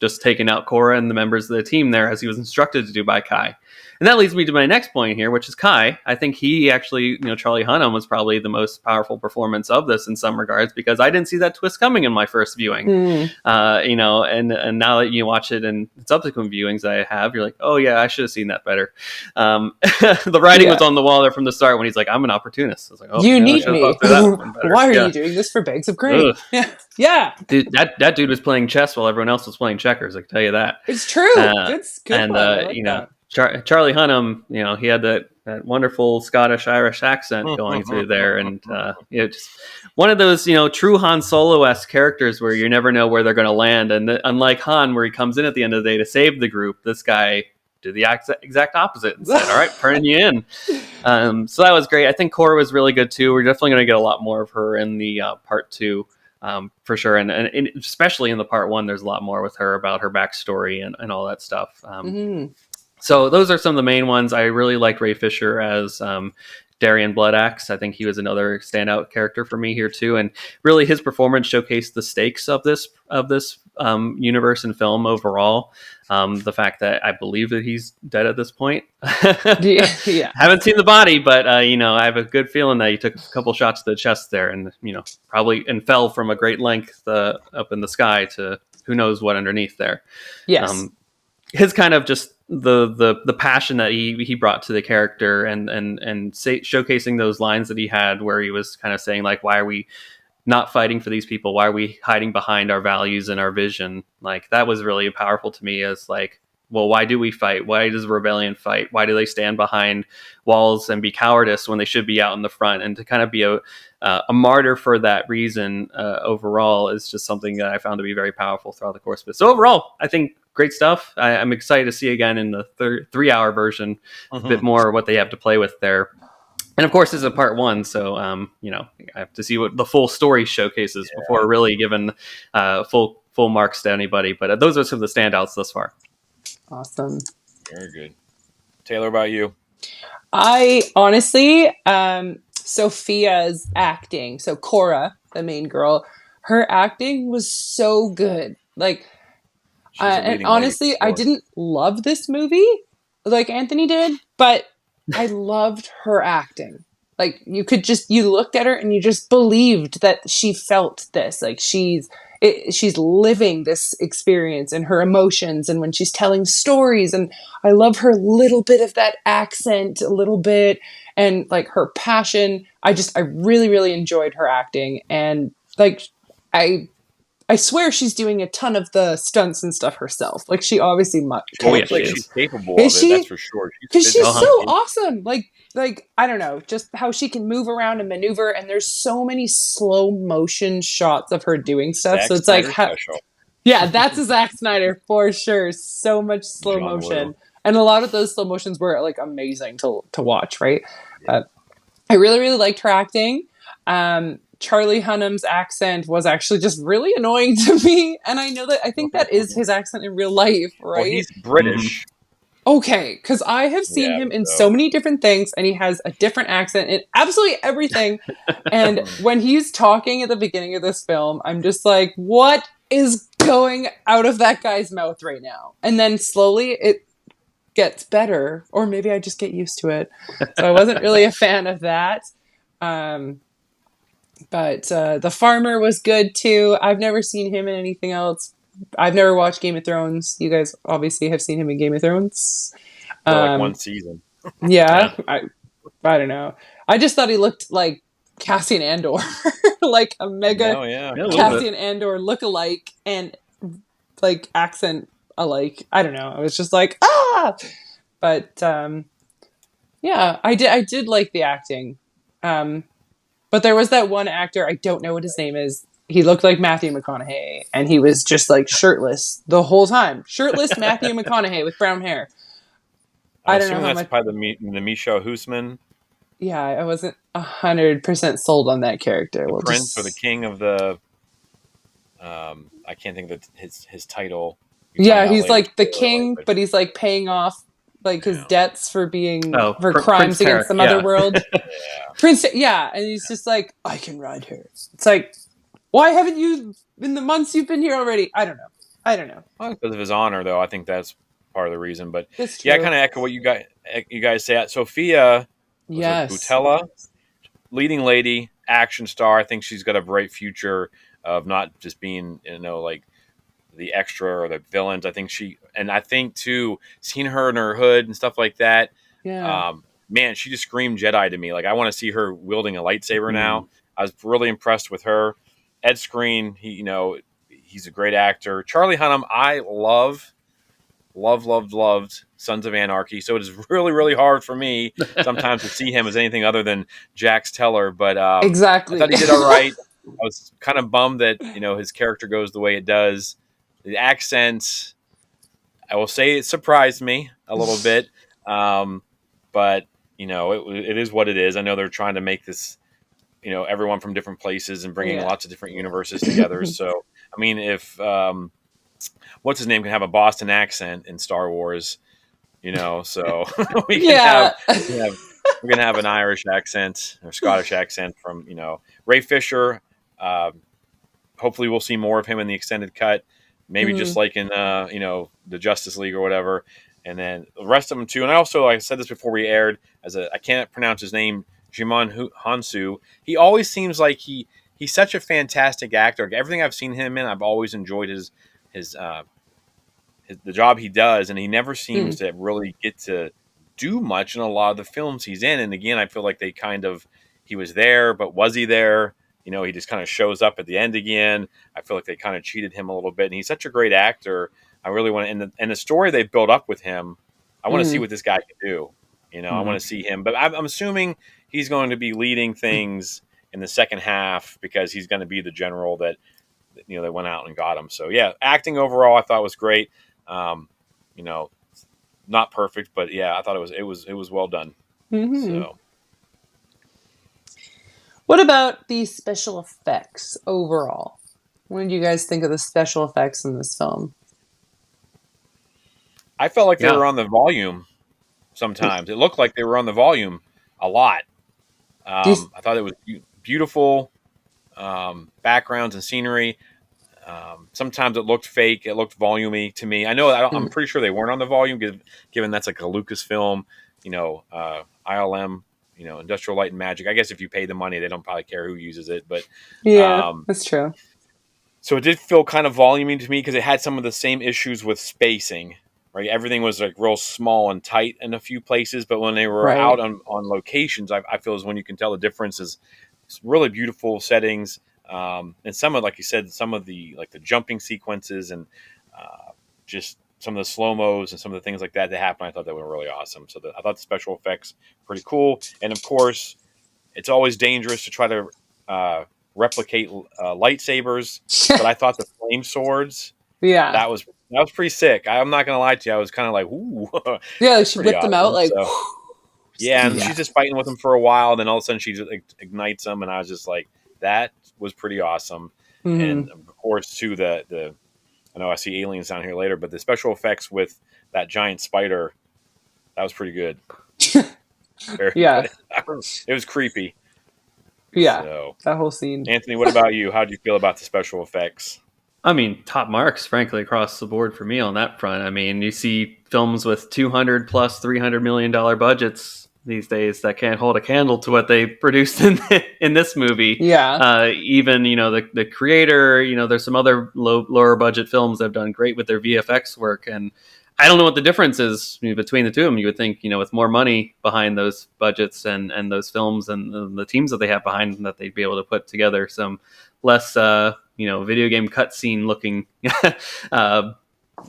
Speaker 3: just taken out Korra and the members of the team there, as he was instructed to do by Kai. And that leads me to my next point here, which is Kai. I think he actually, Charlie Hunnam was probably the most powerful performance of this in some regards, because I didn't see that twist coming in my first viewing. And now that you watch it in subsequent viewings that I have, you're like, oh yeah, I should have seen that better. The writing was on the wall there from the start when he's like, I'm an opportunist. I was like, oh,
Speaker 2: you need me. Why are
Speaker 3: you
Speaker 2: doing this for bags of grain? Yeah.
Speaker 3: Dude, that dude was playing chess while everyone else was playing checkers. I can tell you that.
Speaker 2: It's true. It's good.
Speaker 3: And Charlie Hunnam, he had that that wonderful Scottish Irish accent going through there, and just one of those true Han Solo-esque characters where you never know where they're going to land. And unlike Han, where he comes in at the end of the day to save the group, this guy did the exact opposite and said, "All right, turning you in." So that was great. I think Cora was really good too. We're definitely going to get a lot more of her in the part 2. For sure, and especially in the part 1, there's a lot more with her about her backstory and all that stuff. So those are some of the main ones. I really liked Ray Fisher as Darian Bloodaxe. I think he was another standout character for me here too, and really his performance showcased the stakes of this universe and film overall. The fact that I believe that he's dead at this point.
Speaker 2: Yeah.
Speaker 3: Haven't seen the body, but I have a good feeling that he took a couple shots to the chest there, and probably fell from a great length up in the sky to who knows what underneath there.
Speaker 2: Yes.
Speaker 3: His kind of just the passion that he brought to the character and showcasing those lines that he had where he was kind of saying like, why are we not fighting for these people? Why are we hiding behind our values and our vision? Like, that was really powerful to me as like, well, why do we fight? Why does rebellion fight? Why do they stand behind walls and be cowardice when they should be out in the front? And to kind of be a martyr for that reason overall is just something that I found to be very powerful throughout the course of it. So overall, I think great stuff. I'm excited to see again in the 3-hour version a bit more what they have to play with there. And of course, this is a part 1, so I have to see what the full story showcases before really giving full marks to anybody. But those are some of the standouts thus far.
Speaker 2: Awesome.
Speaker 1: Very good. Taylor, about you?
Speaker 2: I honestly, Sophia's acting, so Cora, the main girl, her acting was so good. Like, and honestly, I didn't love this movie like Anthony did, but I loved her acting. Like, you looked at her and you just believed that she felt this. Like, she's living this experience and her emotions and when she's telling stories. And I love her little bit of that accent, a little bit, and like her passion. I really, really enjoyed her acting. And like, I swear she's doing a ton of the stunts and stuff herself. Like, she obviously
Speaker 1: she's capable of it, that's for sure.
Speaker 2: Because she's so awesome. Like, I don't know, just how she can move around and maneuver, and there's so many slow motion shots of her doing stuff. So it's like, that's a Zack Snyder for sure. So much slow motion. And a lot of those slow motions were like amazing to watch, right? I really, really liked her acting. Charlie Hunnam's accent was actually just really annoying to me. And I think that is his accent in real life, right?
Speaker 1: Well, he's British.
Speaker 2: Okay, because I have seen him in so many different things, and he has a different accent in absolutely everything. And when he's talking at the beginning of this film, I'm just like, what is going out of that guy's mouth right now? And then slowly it gets better, or maybe I just get used to it. So I wasn't really a fan of that. But the farmer was good too. I've never seen him in anything else. I've never watched Game of Thrones. You guys obviously have seen him in Game of Thrones.
Speaker 1: For like one season.
Speaker 2: Yeah. I don't know. I just thought he looked like Cassian Andor. Like a mega Cassian Andor look-alike and like accent alike. I don't know. I was just like, ah! But yeah, I did like the acting. But there was that one actor, I don't know what his name is. He looked like Matthew McConaughey, and he was just like shirtless the whole time. Shirtless Matthew McConaughey with brown hair. I don't know how much.
Speaker 1: Probably the Michelle Huisman.
Speaker 2: Yeah, I wasn't 100% sold on that character.
Speaker 1: The prince or the king of the. I can't think of his title.
Speaker 2: Yeah, he's like the king, but he's like paying off like his debts for being for crimes against the other world. Prince, and he's just like, I can ride her. It's like, why haven't you in the months you've been here already? I don't know.
Speaker 1: Well, because of his honor, though, I think that's part of the reason. But I kind of echo what you guys say. Sophia, Boutella, leading lady, action star. I think she's got a bright future of not just being, like the extra or the villains. I think too, seeing her in her hood and stuff like that.
Speaker 2: Yeah.
Speaker 1: Man, she just screamed Jedi to me. Like, I want to see her wielding a lightsaber now. I was really impressed with her. Ed Skrein, he's a great actor. Charlie Hunnam, I love loved Sons of Anarchy. So it is really, really hard for me sometimes to see him as anything other than Jax Teller. But I
Speaker 2: Exactly.
Speaker 1: thought he did all right. I was kind of bummed that his character goes the way it does. The accent, I will say, it surprised me a little bit. But it is what it is. I know they're trying to make this everyone from different places and bringing
Speaker 2: Yeah.
Speaker 1: lots of different universes together. So I mean, if what's his name can have a Boston accent in Star Wars, so we can
Speaker 2: Yeah.
Speaker 1: we're gonna have an Irish accent or Scottish accent from Ray Fisher. Hopefully, we'll see more of him in the extended cut. Maybe just
Speaker 2: Mhm.
Speaker 1: like in the Justice League or whatever, and then the rest of them too. And I also, like I said this before we aired, I can't pronounce his name, Jimon Hansu. He always seems like he's such a fantastic actor. Everything I've seen him in, I've always enjoyed his the job he does, and he never seems
Speaker 2: Mm.
Speaker 1: to really get to do much in a lot of the films he's in. And again, I feel like he was there, but was he there? He just kind of shows up at the end again. I feel like they kind of cheated him a little bit, and he's such a great actor. I really want to, and the story they built up with him, I want to see
Speaker 2: Mhm.
Speaker 1: what this guy can do. I
Speaker 3: Mhm.
Speaker 1: want to see him, but I'm assuming he's going to be leading things in the second half because he's going to be the general that that went out and got him. So yeah, acting overall, I thought was great. Um, you know, not perfect, but yeah, I thought it was well done.
Speaker 2: Mhm.
Speaker 1: So
Speaker 2: What about the special effects overall? What did you guys think of the special effects in this film?
Speaker 1: I felt like they
Speaker 3: Yeah.
Speaker 1: were on the volume sometimes. It looked like they were on the volume a lot.
Speaker 2: Do you,
Speaker 1: I thought it was beautiful backgrounds and scenery. Sometimes it looked fake. It looked volumey to me. I'm
Speaker 2: mm,
Speaker 1: pretty sure they weren't on the volume, given that's like a Lucasfilm, ILM, Industrial Light and Magic. I guess if you pay the money, they don't probably care who uses it. But
Speaker 2: yeah,
Speaker 1: um,
Speaker 2: that's true.
Speaker 1: so it did feel kind of volumey to me because it had some of the same issues with spacing. Right, everything was like real small and tight in a few places, but when they were out
Speaker 2: Right.
Speaker 1: on locations, I feel is when you can tell the difference is really beautiful settings. And some of, like you said, some of the like the jumping sequences and just some of the slow mos and some of the things like that happen. I thought that were really awesome. So I thought the special effects pretty cool. And of course, it's always dangerous to try to uh, replicate lightsabers, but I thought the flame swords
Speaker 2: Yeah.
Speaker 1: that was pretty sick. I'm not gonna lie to you. I was kind of like, ooh,
Speaker 2: Yeah, like
Speaker 1: that's
Speaker 2: she
Speaker 1: pretty
Speaker 2: whipped them out
Speaker 1: awesome.
Speaker 2: like
Speaker 1: So yeah, and
Speaker 2: yeah.
Speaker 1: she's just fighting with him for a while. Then all of a sudden she just ignites them, and I was just like, that was pretty awesome.
Speaker 2: Mhm.
Speaker 1: And of course, too, the I know I see aliens down here later, but the special effects with that giant spider, that was pretty good. Very
Speaker 2: Yeah.
Speaker 1: good. It was creepy.
Speaker 2: Yeah.
Speaker 1: So,
Speaker 2: That whole scene.
Speaker 1: Anthony, what about you? How do you feel about the special effects?
Speaker 3: I mean, top marks, frankly, across the board for me on that front. I mean, you see films with 200 plus $300 million budgets these days that can't hold a candle to what they produced in this movie.
Speaker 2: Yeah.
Speaker 3: Even the creator, there's some other lower budget films that have done great with their VFX work, and I don't know what the difference is between the two of them. You would think, with more money behind those budgets and those films and the teams that they have behind them, that they'd be able to put together some less video game cutscene looking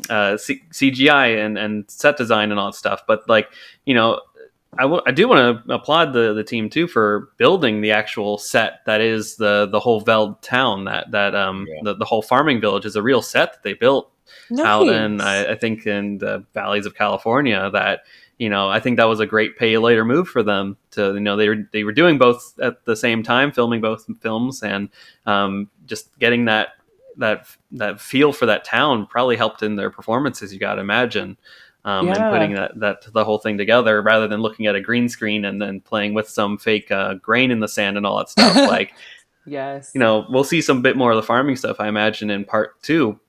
Speaker 3: CGI and set design and all that stuff. But like, I do want to applaud the team too for building the actual set that is the whole Veld town. That
Speaker 1: Yeah.
Speaker 3: the whole farming village is a real set that they built out in
Speaker 2: Nice.
Speaker 3: I think in the valleys of California. That I think that was a great pay later move for them to they were doing both at the same time, filming both films, and just getting that feel for that town probably helped in their performances. You got to imagine. And putting
Speaker 2: Yeah.
Speaker 3: that the whole thing together rather than looking at a green screen and then playing with some fake grain in the sand and all that stuff. Like,
Speaker 2: Yes.
Speaker 3: we'll see some bit more of the farming stuff, I imagine, in part two.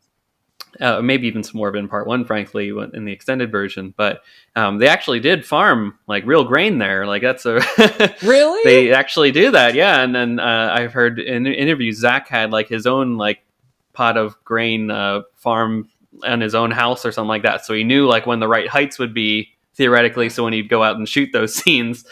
Speaker 3: Maybe even some more of it in part one, frankly, in the extended version. But they actually did farm like real grain there. Like that's
Speaker 2: Really?
Speaker 3: they actually do that, yeah. And then I've heard in interviews Zach had like his own like pot of grain farm in his own house or something like that. So he knew like when the right heights would be theoretically. So when he'd go out and shoot those scenes,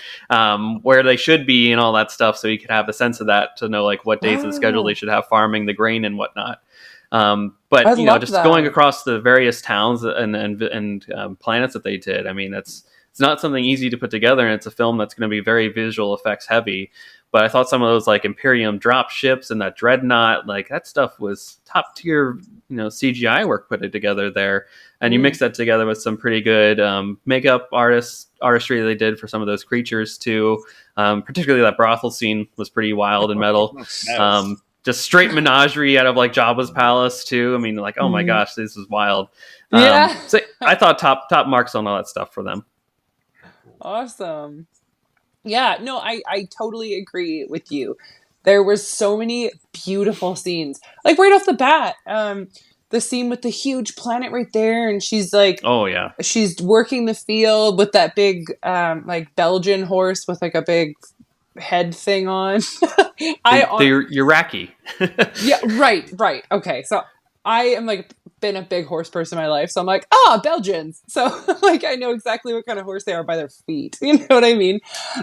Speaker 3: where they should be and all that stuff, so he could have a sense of that to know like what days of the schedule they
Speaker 2: Wow.
Speaker 3: should have farming the grain and whatnot. But
Speaker 2: I love
Speaker 3: just going
Speaker 2: that.
Speaker 3: across the various towns and planets that they did, I mean, it's not something easy to put together, and it's a film that's going to be very visual effects heavy. But I thought some of those like Imperium drop ships and that dreadnought, like that stuff was top tier, CGI work put it together there. And you mix
Speaker 2: Mm.
Speaker 3: that together with some pretty good makeup artistry they did for some of those creatures too. Particularly that brothel scene was pretty wild and metal.
Speaker 1: Yes.
Speaker 3: Just straight menagerie out of like Jabba's palace too. I mean, like, oh my
Speaker 2: Mm.
Speaker 3: gosh, this is wild.
Speaker 2: Yeah.
Speaker 3: So I thought top marks on all that stuff for them.
Speaker 2: Awesome. Yeah, no, I totally agree with you. There was so many beautiful scenes. Like right off the bat, the scene with the huge planet right there, and she's like
Speaker 3: Oh yeah,
Speaker 2: she's working the field with that big like Belgian horse with like a big head thing on.
Speaker 3: the Iraqi.
Speaker 2: Yeah, right. Okay, so I am like been a big horse person in my life, so I'm like, ah, Belgians. So like I know exactly what kind of horse they are by their feet. You know what I mean?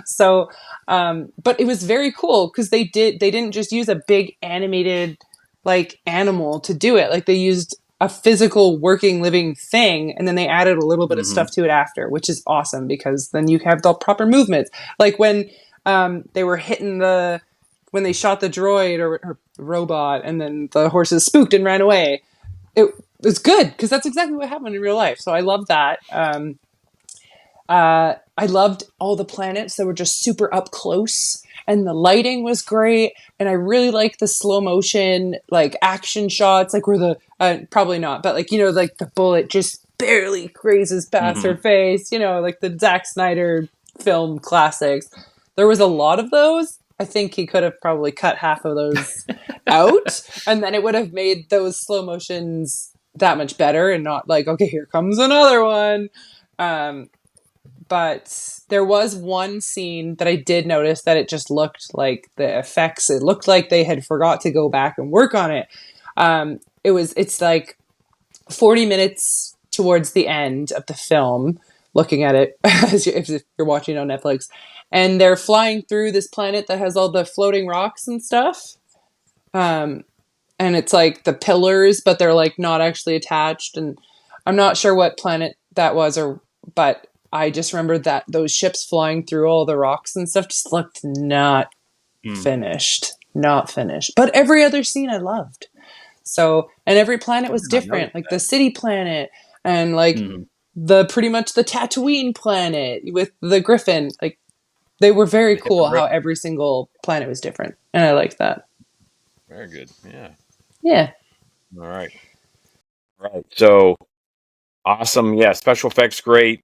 Speaker 2: So, but it was very cool because they didn't just use a big animated like animal to do it. Like they used a physical working living thing, and then they added a little bit of
Speaker 3: Hmm.
Speaker 2: stuff to it after, which is awesome because then you have the proper movements. Like when they were hitting when they shot the droid or robot and then the horses spooked and ran away. It was good because that's exactly what happened in real life. So I love that. I loved all the planets that were just super up close and the lighting was great. And I really liked the slow motion, like action shots, like where probably not, but like, like the bullet just barely grazes past her
Speaker 3: Hmm.
Speaker 2: face, like the Zack Snyder film classics. There was a lot of those. I think he could have probably cut half of those out, and then it would have made those slow motions that much better and not like, okay, here comes another one. Um, but there was one scene that I did notice that it just looked like the effects, it looked like they had forgot to go back and work on it. It's like 40 minutes towards the end of the film, looking at it if you're watching on Netflix, and they're flying through this planet that has all the floating rocks and stuff. Um, and it's like the pillars, but they're like not actually attached. And I'm not sure what planet that was, but I just remembered that those ships flying through all the rocks and stuff just looked not finished. But every other scene I loved. So, and every planet
Speaker 1: I
Speaker 2: was
Speaker 1: did not notice
Speaker 2: different, like the
Speaker 1: that.
Speaker 2: city planet and like
Speaker 3: Hmm.
Speaker 2: the pretty much the Tatooine planet with the Griffin. Like they were very
Speaker 1: The
Speaker 2: cool how
Speaker 1: hippogriff.
Speaker 2: every single planet was different. And I liked that.
Speaker 1: Very good. Yeah.
Speaker 2: Yeah.
Speaker 1: All right. Right. So awesome. Yeah. Special effects, great.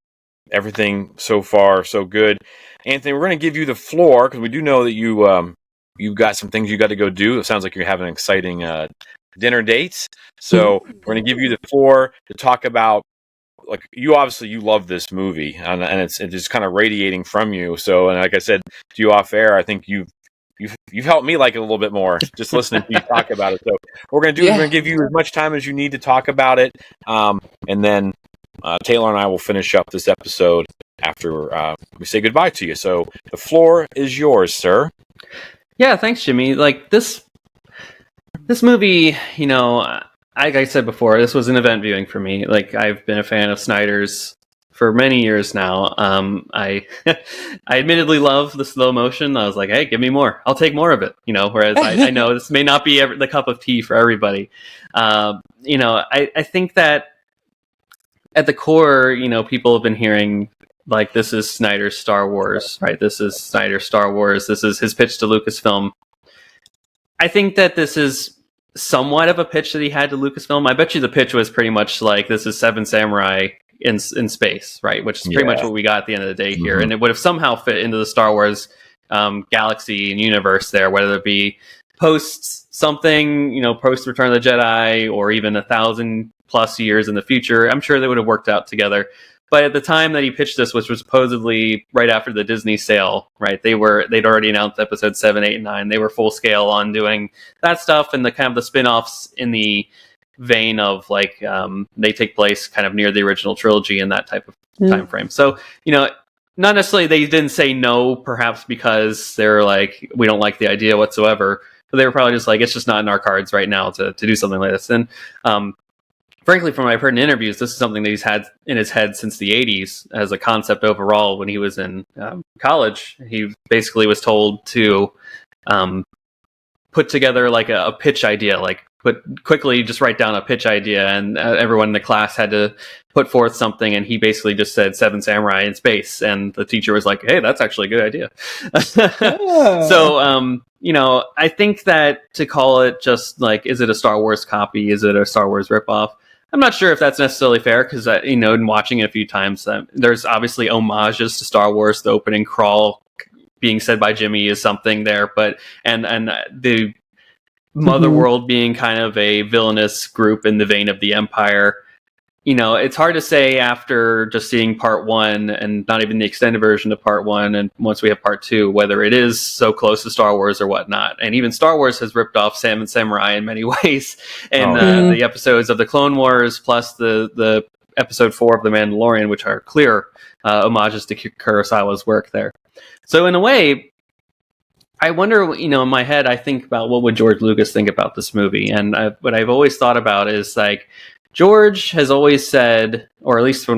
Speaker 1: Everything so far, so good. Anthony, we're going to give you the floor because we do know that you've got some things you got to go do. It sounds like you're having an exciting dinner date. So we're going to give you the floor to talk about. Like you love this movie and it's just kind of radiating from you. So, and like I said to you off air, I think you've helped me like it a little bit more just listening to you talk about it. So what we're going to do is we're
Speaker 2: Yeah.
Speaker 1: going to give you as much time as you need to talk about it. And then Taylor and I will finish up this episode after we say goodbye to you. So the floor is yours, sir.
Speaker 3: Yeah, thanks, Jimmy. Like this movie, like I said before, this was an event viewing for me. Like I've been a fan of Snyder's for many years now. I I admittedly love the slow motion. I was like, hey, give me more. I'll take more of it. Whereas I know this may not be the cup of tea for everybody. I think that at the core, people have been hearing like this is Snyder's Star Wars, right? This is Snyder's Star Wars. This is his pitch to Lucasfilm. I think that this is somewhat of a pitch that he had to Lucasfilm. I bet you the pitch was pretty much like this is Seven Samurai in space, right? Which is pretty much what we got at the end of the day here, and it would have somehow fit into the Star Wars galaxy and universe there, whether it be post something, post Return of the Jedi, or even 1,000+ years in the future. I'm sure they would have worked out together. But at the time that he pitched this, which was supposedly right after the Disney sale, right? They'd already announced episode 7, 8, and 9. They were full scale on doing that stuff and the kind of the spin-offs in the vein of like they take place kind of near the original trilogy in that type of time frame. So, not necessarily they didn't say no, perhaps because they're like, we don't like the idea whatsoever. but they were probably just like, it's just not in our cards right now to do something like this. And frankly, from what I've heard in interviews, this is something that he's had in his head since the 80s as a concept overall. When he was in college, he basically was told to put together like a pitch idea, like quickly just write down a pitch idea, and everyone in the class had to put forth something, and he basically just said Seven Samurai in space, and the teacher was like, hey, that's actually a good idea.
Speaker 2: Yeah.
Speaker 3: So I think that to call it just like, is it a Star Wars copy, is it a Star Wars ripoff, I'm not sure if that's necessarily fair, because in watching it a few times, there's obviously homages to Star Wars. The opening crawl being said by Jimmy is something there, but and the Mother World being kind of a villainous group in the vein of the Empire. It's hard to say after just seeing part one and not even the extended version of part one, and once we have part two, whether it is so close to Star Wars or whatnot. And even Star Wars has ripped off Seven Samurai in many ways, and the episodes of the Clone Wars plus the episode 4 of The Mandalorian, which are clear homages to Kurosawa's work there. So in a way, I wonder, in my head, I think about what would George Lucas think about this movie. And what I've always thought about is like, George has always said, or at least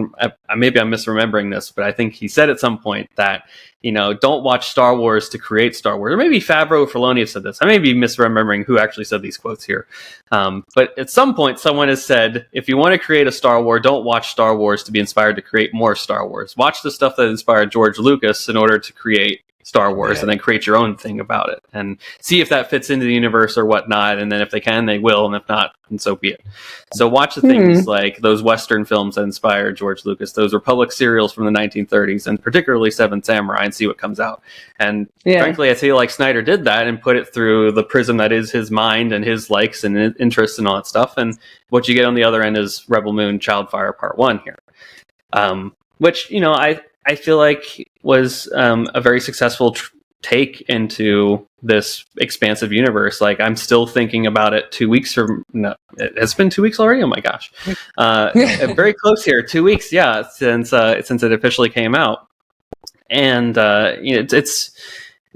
Speaker 3: maybe I'm misremembering this, but I think he said at some point that, don't watch Star Wars to create Star Wars. Or maybe Favreau or Filoni have said this. I may be misremembering who actually said these quotes here. But at some point, someone has said, if you want to create a Star Wars, don't watch Star Wars to be inspired to create more Star Wars. Watch the stuff that inspired George Lucas in order to create Star Wars, and then create your own thing about it and see if that fits into the universe or whatnot. And then if they can, they will, and if not, then so be it. So watch the things like those Western films that inspired George Lucas, those Republic serials from the 1930s, and particularly Seven Samurai, and see what comes out. And frankly, I feel like Snyder did that and put it through the prism that is his mind and his likes and interests and all that stuff. And what you get on the other end is Rebel Moon, Childfire Part 1 here. Which, I feel like was a very successful take into this expansive universe. Like, I'm still thinking about it 2 weeks from... No, it's been 2 weeks already? Oh my gosh. Very close here. 2 weeks, since it officially came out. And it's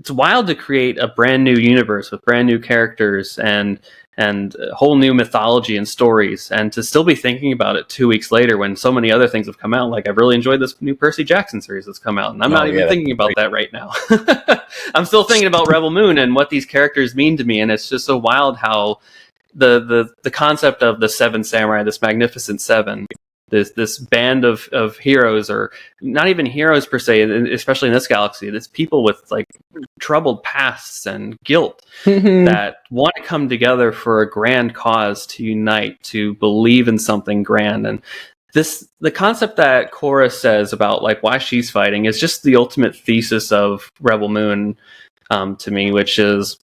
Speaker 3: wild to create a brand new universe with brand new characters and a whole new mythology and stories, and to still be thinking about it 2 weeks later when so many other things have come out. Like, I've really enjoyed this new Percy Jackson series that's come out, and I'm not even thinking about that right now. I'm still thinking about Rebel Moon and what these characters mean to me, and it's just so wild how the concept of the Seven Samurai, this Magnificent Seven, this band of heroes, or not even heroes per se, especially in this galaxy, this people with like troubled pasts and guilt that want to come together for a grand cause, to unite, to believe in something grand. And the concept that Korra says about like why she's fighting is just the ultimate thesis of Rebel Moon to me, which is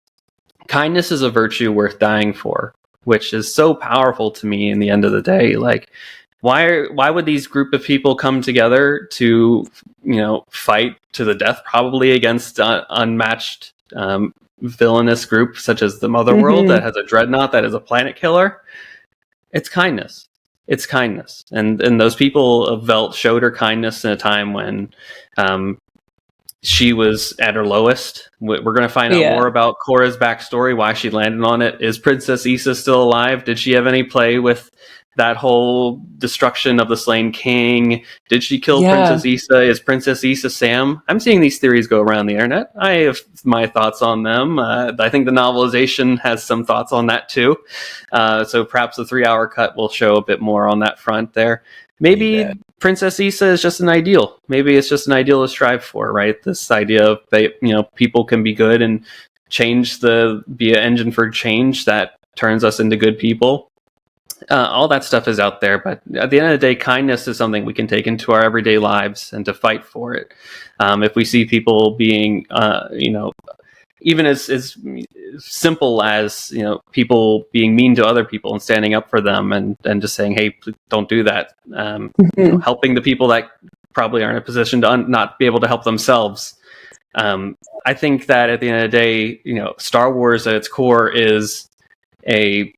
Speaker 3: kindness is a virtue worth dying for, which is so powerful to me in the end of the day. Like, why would these group of people come together to, fight to the death, probably against unmatched villainous group such as the Mother World that has a dreadnought that is a planet killer? It's kindness. It's kindness. And those people of Velt showed her kindness in a time when she was at her lowest. We're going to find out more about Korra's backstory, why she landed on it. Is Princess Issa still alive? Did she have any play with that whole destruction of the slain king? Did she kill Princess Issa? Is Princess Issa Sam? I'm seeing these theories go around the internet. I have my thoughts on them. I think the novelization has some thoughts on that too. So perhaps the 3-hour cut will show a bit more on that front there. Maybe Princess Issa is just an ideal. Maybe it's just an ideal to strive for, right? This idea of people can be good and be an engine for change that turns us into good people. All that stuff is out there, but at the end of the day, kindness is something we can take into our everyday lives and to fight for it. If we see people being, even as simple as, people being mean to other people and standing up for them and just saying, hey, please don't do that. Helping the people that probably aren't in a position to not be able to help themselves. I think that at the end of the day, Star Wars at its core is a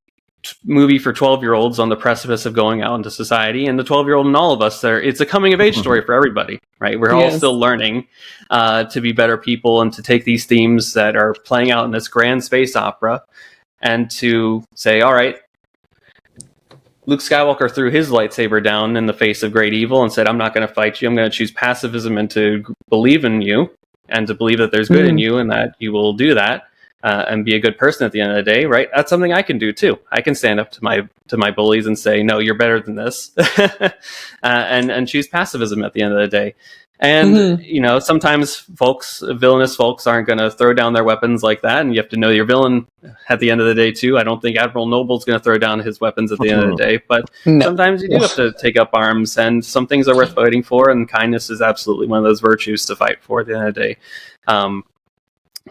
Speaker 3: movie for 12-year-olds on the precipice of going out into society, and the 12-year-old in all of us, it's a coming of age story for everybody, right? We're all still learning to be better people and to take these themes that are playing out in this grand space opera and to say, all right, Luke Skywalker threw his lightsaber down in the face of great evil and said, I'm not going to fight you. I'm going to choose pacifism and to believe in you and to believe that there's good in you and that you will do that. And be a good person at the end of the day, right? That's something I can do too. I can stand up to my bullies and say, "No, you're better than this," and choose pacifism at the end of the day. And sometimes villainous folks aren't going to throw down their weapons like that, and you have to know your villain at the end of the day too. I don't think Admiral Noble's going to throw down his weapons at the end of the day, but sometimes you do have to take up arms, and some things are worth fighting for, and kindness is absolutely one of those virtues to fight for at the end of the day.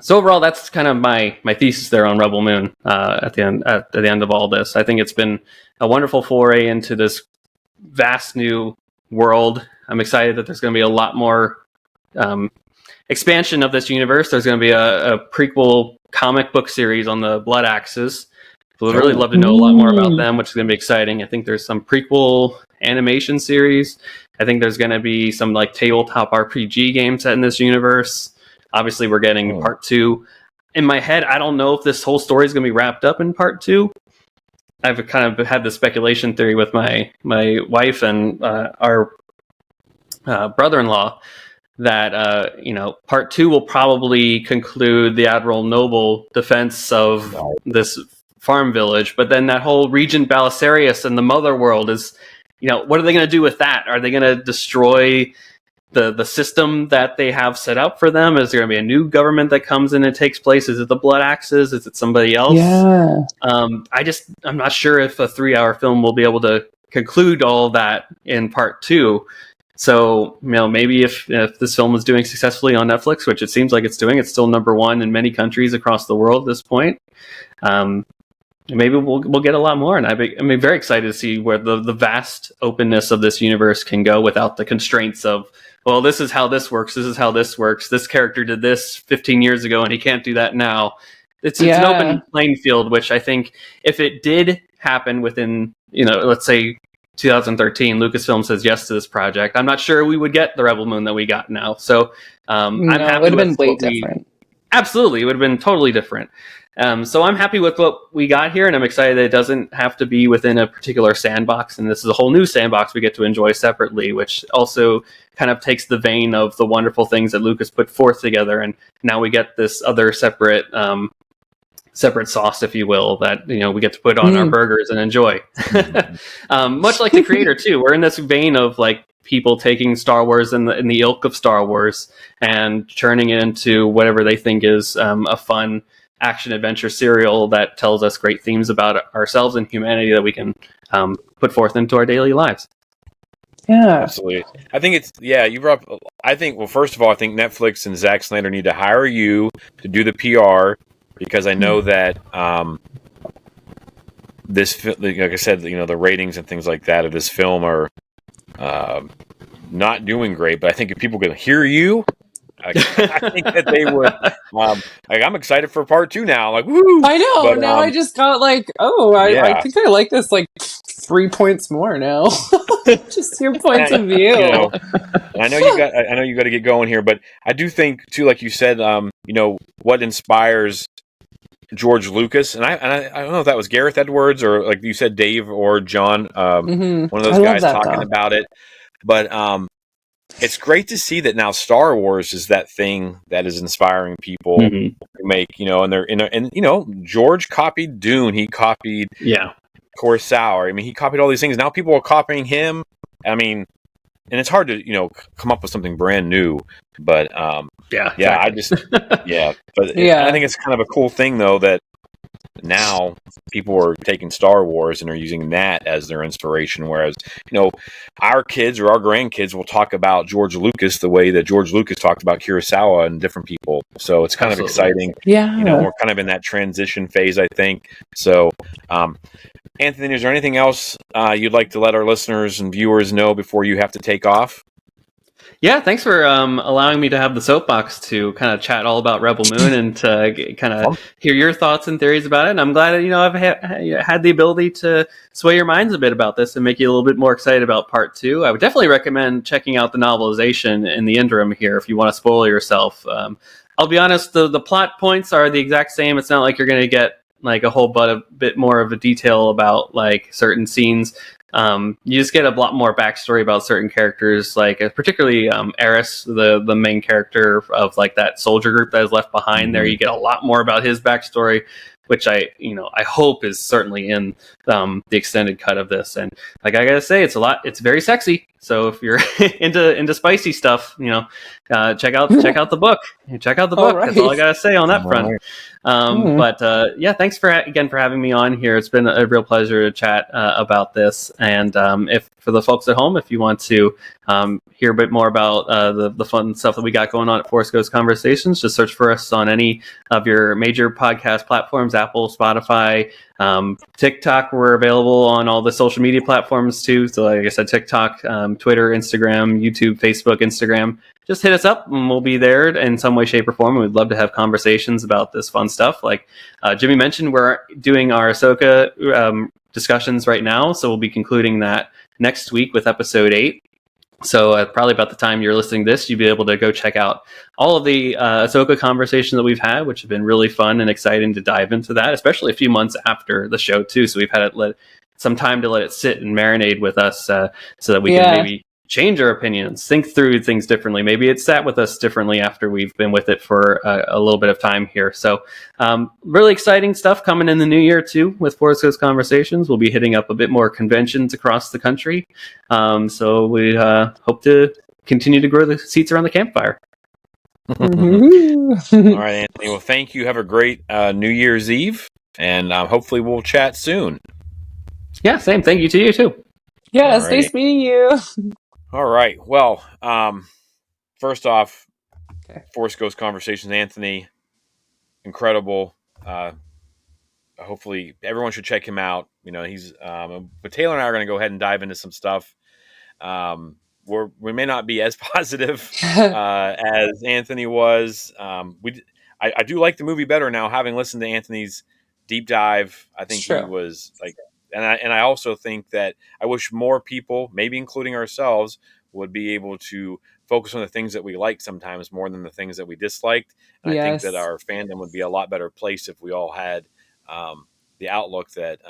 Speaker 3: So overall, that's kind of my thesis there on Rebel Moon at the end of all this. I think it's been a wonderful foray into this vast new world. I'm excited that there's going to be a lot more expansion of this universe. There's going to be a prequel comic book series on the Blood Axes. So we'd really love to know a lot more about them, which is going to be exciting. I think there's some prequel animation series. I think there's going to be some like tabletop RPG game set in this universe. Obviously, we're getting part 2. In my head, I don't know if this whole story is going to be wrapped up in part 2. I've kind of had the speculation theory with my wife and our brother-in-law that part 2 will probably conclude the Admiral Noble defense of this farm village, but then that whole Regent Balisarius and the Mother World is, what are they going to do with that? Are they going to destroy the system that they have set up for them? Is there going to be a new government that comes in and takes place? Is it the Blood Axes? Is it somebody else?
Speaker 2: Yeah.
Speaker 3: I'm not sure if a 3-hour film will be able to conclude all that in part 2. So, maybe if this film is doing successfully on Netflix, which it seems like it's doing, it's still number 1 in many countries across the world at this point. Maybe we'll get a lot more, and I'm very excited to see where the vast openness of this universe can go without the constraints of, well, this is how this works. This is how this works. This character did this 15 years ago, and he can't do that now. It's an open playing field, which I think if it did happen within, let's say 2013, Lucasfilm says yes to this project, I'm not sure we would get the Rebel Moon that we got now. So I'm happy. It
Speaker 2: would have been way different.
Speaker 3: Absolutely, it would have been totally different. So I'm happy with what we got here, and I'm excited that it doesn't have to be within a particular sandbox, and this is a whole new sandbox we get to enjoy separately, which also kind of takes the vein of the wonderful things that Lucas put forth together, and now we get this other separate sauce, if you will, that we get to put on our burgers and enjoy. Much like the creator too, we're in this vein of like people taking Star Wars in the ilk of Star Wars and turning it into whatever they think is a fun action adventure serial that tells us great themes about ourselves and humanity that we can put forth into our daily lives.
Speaker 2: Yeah,
Speaker 1: absolutely. I think you brought up, I think, well, first of all, I think Netflix and Zack Snyder need to hire you to do the PR, because I know that this, like I said, the ratings and things like that of this film are not doing great, but I think if people can hear you, I think that they would. I'm excited for part 2 now. Like, woo!
Speaker 2: I know. But, now I just got like, I think I like this like 3 points more now. Just your points of view.
Speaker 1: I know you got to get going here, but I do think too, like you said, what inspires George Lucas, and I don't know if that was Gareth Edwards or like you said, Dave or John, one of those guys talking about it, but it's great to see that now Star Wars is that thing that is inspiring people to make, and George copied Dune. He copied Kurosawa. I mean, he copied all these things. Now people are copying him. I mean, and it's hard to, come up with something brand new, but exactly. I think it's kind of a cool thing though, that now people are taking Star Wars and are using that as their inspiration, whereas our kids or our grandkids will talk about George Lucas the way that George Lucas talked about Kurosawa and different people. So it's kind of exciting. We're kind of in that transition phase, I think. So Anthony, is there anything else you'd like to let our listeners and viewers know before you have to take off?
Speaker 3: Yeah, thanks for allowing me to have the soapbox to kind of chat all about Rebel Moon and to kind of hear your thoughts and theories about it. And I'm glad that, I've had the ability to sway your minds a bit about this and make you a little bit more excited about part 2. I would definitely recommend checking out the novelization in the interim here if you want to spoil yourself. I'll be honest, the plot points are the exact same. It's not like you're going to get like a whole bit more of a detail about like certain scenes. You just get a lot more backstory about certain characters, like particularly Eris, the main character of like that soldier group that is left behind. There, you get a lot more about his backstory, which I hope is certainly in the extended cut of this. And like I gotta say, it's very sexy. So if you're into spicy stuff, check out the book. Check out the book.
Speaker 2: Right.
Speaker 3: That's all I gotta say on that front.
Speaker 1: Right.
Speaker 3: But thanks for having me on here. It's been a real pleasure to chat about this. And if for the folks at home, if you want to hear a bit more about the fun stuff that we got going on at Force Ghost Conversations, just search for us on any of your major podcast platforms: Apple, Spotify, TikTok. We're available on all the social media platforms too. So like I said, TikTok, Twitter, Instagram, YouTube, Facebook, Instagram. Just hit us up and we'll be there in some way, shape, or form. We'd love to have conversations about this fun stuff. Like Jimmy mentioned, we're doing our Ahsoka discussions right now. So we'll be concluding that next week with episode 8. So probably about the time you're listening to this, you'll be able to go check out all of the Ahsoka conversations that we've had, which have been really fun and exciting to dive into that, especially a few months after the show too. So we've had some time to let it sit and marinate with us so that we can maybe change our opinions, think through things differently. Maybe it sat with us differently after we've been with it for a little bit of time here. So really exciting stuff coming in the new year too with Force Ghost Conversations. We'll be hitting up a bit more conventions across the country. So we hope to continue to grow the seats around the campfire.
Speaker 1: All right, Anthony. Well, thank you. Have a great New Year's Eve, and hopefully we'll chat soon.
Speaker 3: Yeah, same. Thank you to you too.
Speaker 2: Yeah, it's nice meeting you.
Speaker 1: All right. Well, first off, Force Ghost Conversations, Anthony, incredible. Hopefully, everyone should check him out. He's. But Taylor and I are going to go ahead and dive into some stuff. We may not be as positive as Anthony was. I do like the movie better now, having listened to Anthony's deep dive. I think he was like. And I also think that I wish more people, maybe including ourselves, would be able to focus on the things that we like sometimes more than the things that we disliked. And I think that our fandom would be a lot better place if we all had the outlook that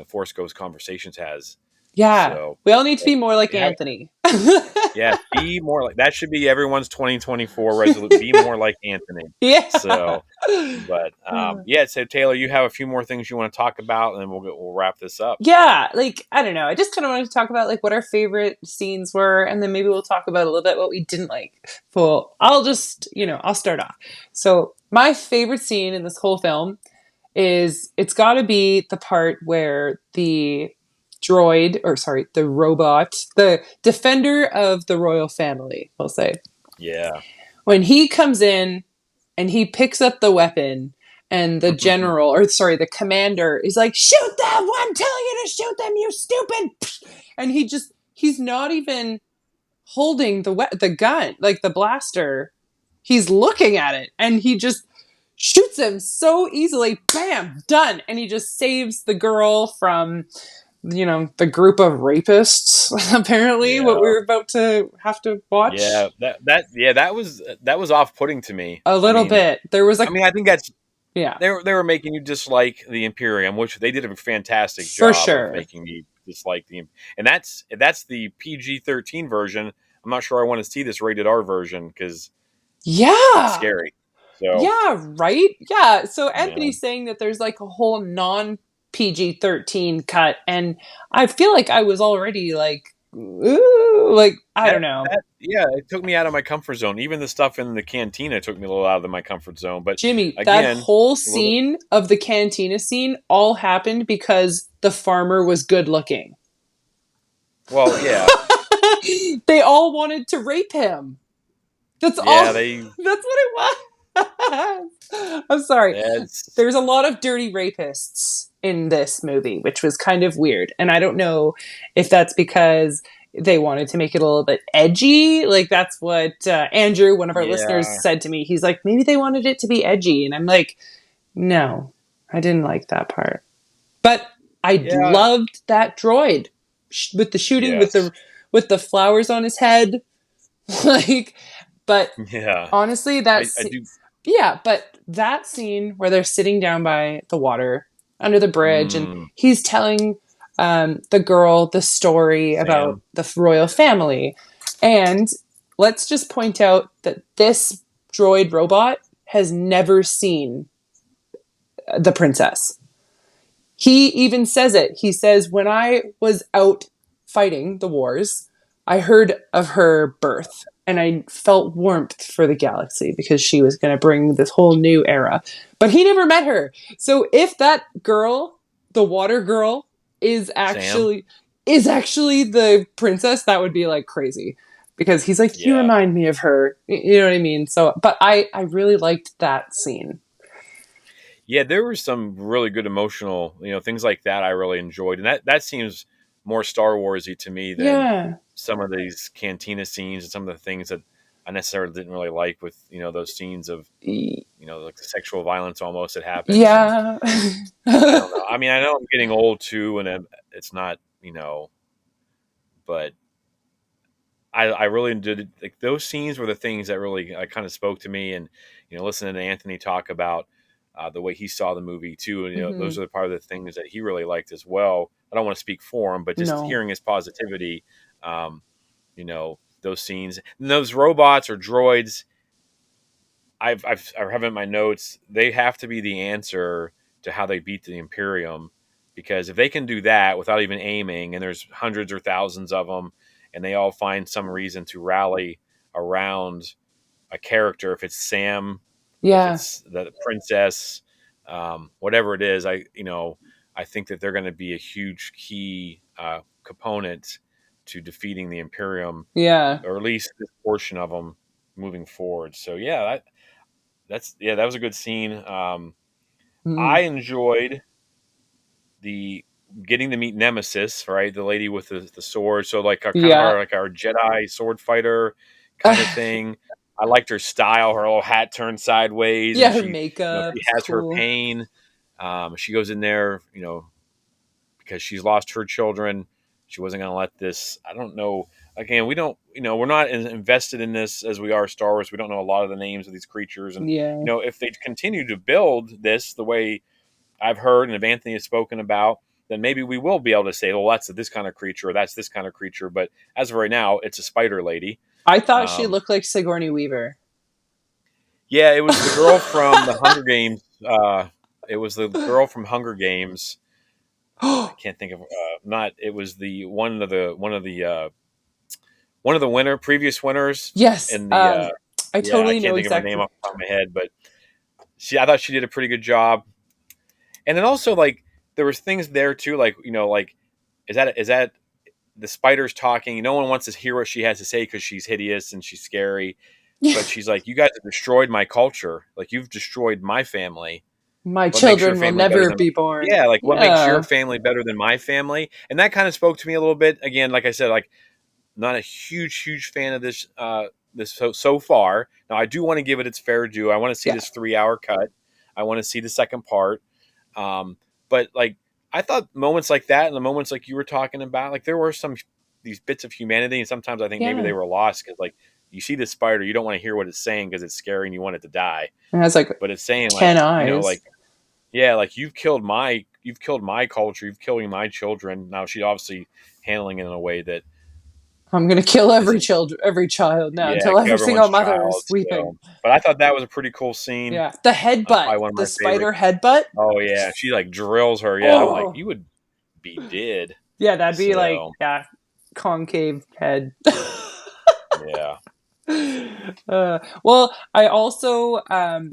Speaker 1: Force Ghost Conversations has.
Speaker 2: Yeah,
Speaker 1: so,
Speaker 2: we all need to be more like Anthony.
Speaker 1: Yeah, be more like that. Should be everyone's 2024 resolution. Be more like Anthony.
Speaker 2: Yeah.
Speaker 1: So, but So Taylor, you have a few more things you want to talk about, and then we'll wrap this up.
Speaker 2: Yeah, I don't know. I just kind of wanted to talk about what our favorite scenes were, and then maybe we'll talk about a little bit what we didn't like. Well, I'll just I'll start off. So my favorite scene in this whole film it's got to be the part where the robot, the defender of the royal family, we'll say.
Speaker 1: Yeah.
Speaker 2: When he comes in and he picks up the weapon and the general, the commander is like, shoot them! I'm telling you to shoot them, you stupid! And he's not even holding the gun, like the blaster. He's looking at it and he just shoots him so easily. Bam! Done! And he just saves the girl from the group of rapists, apparently, what we were about to have to watch.
Speaker 1: Yeah, that was off-putting to me.
Speaker 2: A little bit. There was I
Speaker 1: think that's
Speaker 2: they
Speaker 1: were making you dislike the Imperium, which they did a fantastic job of making me dislike and that's the PG-13 version. I'm not sure I want to see this rated R version because it's scary. So
Speaker 2: So Anthony's saying that there's a whole PG-13 cut, and I feel like I was already I don't know.
Speaker 1: It took me out of my comfort zone. Even the stuff in the cantina took me a little out of my comfort zone. But
Speaker 2: Jimmy, that whole scene of the cantina scene all happened because the farmer was good looking.
Speaker 1: Well, yeah.
Speaker 2: They all wanted to rape him. That's all. That's what it was. I'm sorry. There's a lot of dirty rapists in this movie, which was kind of weird. And I don't know if that's because they wanted to make it a little bit edgy. Like that's what Andrew, one of our listeners,
Speaker 1: Yeah.
Speaker 2: said to me. He's like, maybe they wanted it to be edgy, and I'm like, no, I didn't like that part. But I
Speaker 1: Yeah.
Speaker 2: loved that droid with the shooting,
Speaker 1: Yes.
Speaker 2: with the flowers on his head, like. But
Speaker 1: Yeah.
Speaker 2: honestly,
Speaker 1: I do.
Speaker 2: yeah. But that scene where they're sitting down by the water under the bridge, and
Speaker 1: Mm,
Speaker 2: he's telling the girl the story about
Speaker 1: Sam.
Speaker 2: the royal family, and let's just point out that this droid robot has never seen the princess. He even says it. He says, when I was out fighting the wars, I heard of her birth and I felt warmth for the galaxy because she was going to bring this whole new era. But he never met her. So if that girl, the water girl, is
Speaker 1: Sam.
Speaker 2: actually the princess, that would be like crazy. Because he's like, you
Speaker 1: Yeah.
Speaker 2: remind me of her. You know what I mean? So, but I really liked that scene.
Speaker 1: Yeah, there were some really good emotional, things like that I really enjoyed. And that seems more Star Warsy to me than
Speaker 2: Yeah.
Speaker 1: some of these cantina scenes and some of the things that I necessarily didn't really like with, those scenes of, like the sexual violence almost that happens. And
Speaker 2: Yeah.
Speaker 1: I don't know. I mean, I know I'm getting old too, and it's not, but I really did like those scenes were the things that really kind of spoke to me, and listening to Anthony talk about the way he saw the movie too, and
Speaker 2: hmm
Speaker 1: those are the part of the things that he really liked as well. I don't want to speak for him, but just
Speaker 2: No.
Speaker 1: hearing his positivity, um, those scenes, and those robots or droids, I have in my notes. They have to be the answer to how they beat the Imperium, because if they can do that without even aiming, and there's hundreds or thousands of them, and they all find some reason to rally around a character, if it's Sam, if
Speaker 2: Yeah.
Speaker 1: it's the princess, whatever it is, I think that they're going to be a huge key component to defeating the Imperium,
Speaker 2: Yeah.
Speaker 1: or at least this portion of them moving forward. So yeah, that was a good scene. I
Speaker 2: Mm.
Speaker 1: enjoyed the getting to meet Nemesis, right? The lady with the sword. So like our kind of
Speaker 2: Yeah.
Speaker 1: our like our Jedi sword fighter kind of thing. I liked her style, her little hat turned sideways,
Speaker 2: Yeah,
Speaker 1: and
Speaker 2: her
Speaker 1: she
Speaker 2: makeup's
Speaker 1: has her
Speaker 2: cool.
Speaker 1: pain. She goes in there, because she's lost her children. She wasn't going to let this. I don't know. Again, we don't. We're not invested in this as we are Star Wars. We don't know a lot of the names of these creatures, and
Speaker 2: Yeah.
Speaker 1: if they continue to build this the way I've heard and if Anthony has spoken about, then maybe we will be able to say, well, that's this kind of creature, or that's this kind of creature. But as of right now, it's a spider lady.
Speaker 2: I thought she
Speaker 1: Um,
Speaker 2: looked like Sigourney Weaver.
Speaker 1: yeah, it was the girl from the Hunger Games. It was the girl from Hunger Games. I can't think of not. It was the one of the previous winners
Speaker 2: Yes.
Speaker 1: in the.
Speaker 2: I
Speaker 1: Yeah, I
Speaker 2: totally
Speaker 1: can't
Speaker 2: know
Speaker 1: think of her name
Speaker 2: exactly.
Speaker 1: off the top of my head, but I thought she did a pretty good job. And then also like there was things there too, like like is that the spider's talking? No one wants to hear what she has to say because she's hideous and she's scary. But she's like, you guys have destroyed my culture. Like you've destroyed my family.
Speaker 2: My
Speaker 1: What makes your
Speaker 2: children will
Speaker 1: family better
Speaker 2: never
Speaker 1: than
Speaker 2: be born.
Speaker 1: yeah? Like what makes your
Speaker 2: Yeah.
Speaker 1: family better than my family? And that kind of spoke to me a little bit. Again, like I said, like not a huge fan of this so far. Now I do want to give it its fair due. I want to see
Speaker 2: Yeah.
Speaker 1: this 3 hour cut. I want to see the second part. But like I thought moments like that and the moments like you were talking about, like there were some these bits of humanity, and sometimes I think maybe
Speaker 2: Yeah.
Speaker 1: they were lost because like you see this spider, you don't want to hear what it's saying because it's scary and you want it to die.
Speaker 2: It has like
Speaker 1: But it's saying like
Speaker 2: 10 eyes.
Speaker 1: like yeah, like you've killed my culture, you've killing my children. Now she's obviously handling it in a way that
Speaker 2: I'm gonna kill
Speaker 1: isn't
Speaker 2: every child now
Speaker 1: yeah,
Speaker 2: until every single
Speaker 1: everyone's
Speaker 2: mother is
Speaker 1: child.
Speaker 2: weeping.
Speaker 1: So, but I thought that was a pretty cool scene.
Speaker 2: Yeah. The headbutt,
Speaker 1: Probably one of
Speaker 2: the
Speaker 1: my favorites.
Speaker 2: spider headbutt.
Speaker 1: Oh yeah, she like drills her. Yeah, I'm like,
Speaker 2: Oh.
Speaker 1: you would be dead.
Speaker 2: Yeah, that'd be like,
Speaker 1: So
Speaker 2: yeah, concave head.
Speaker 1: yeah,
Speaker 2: Well, I also, I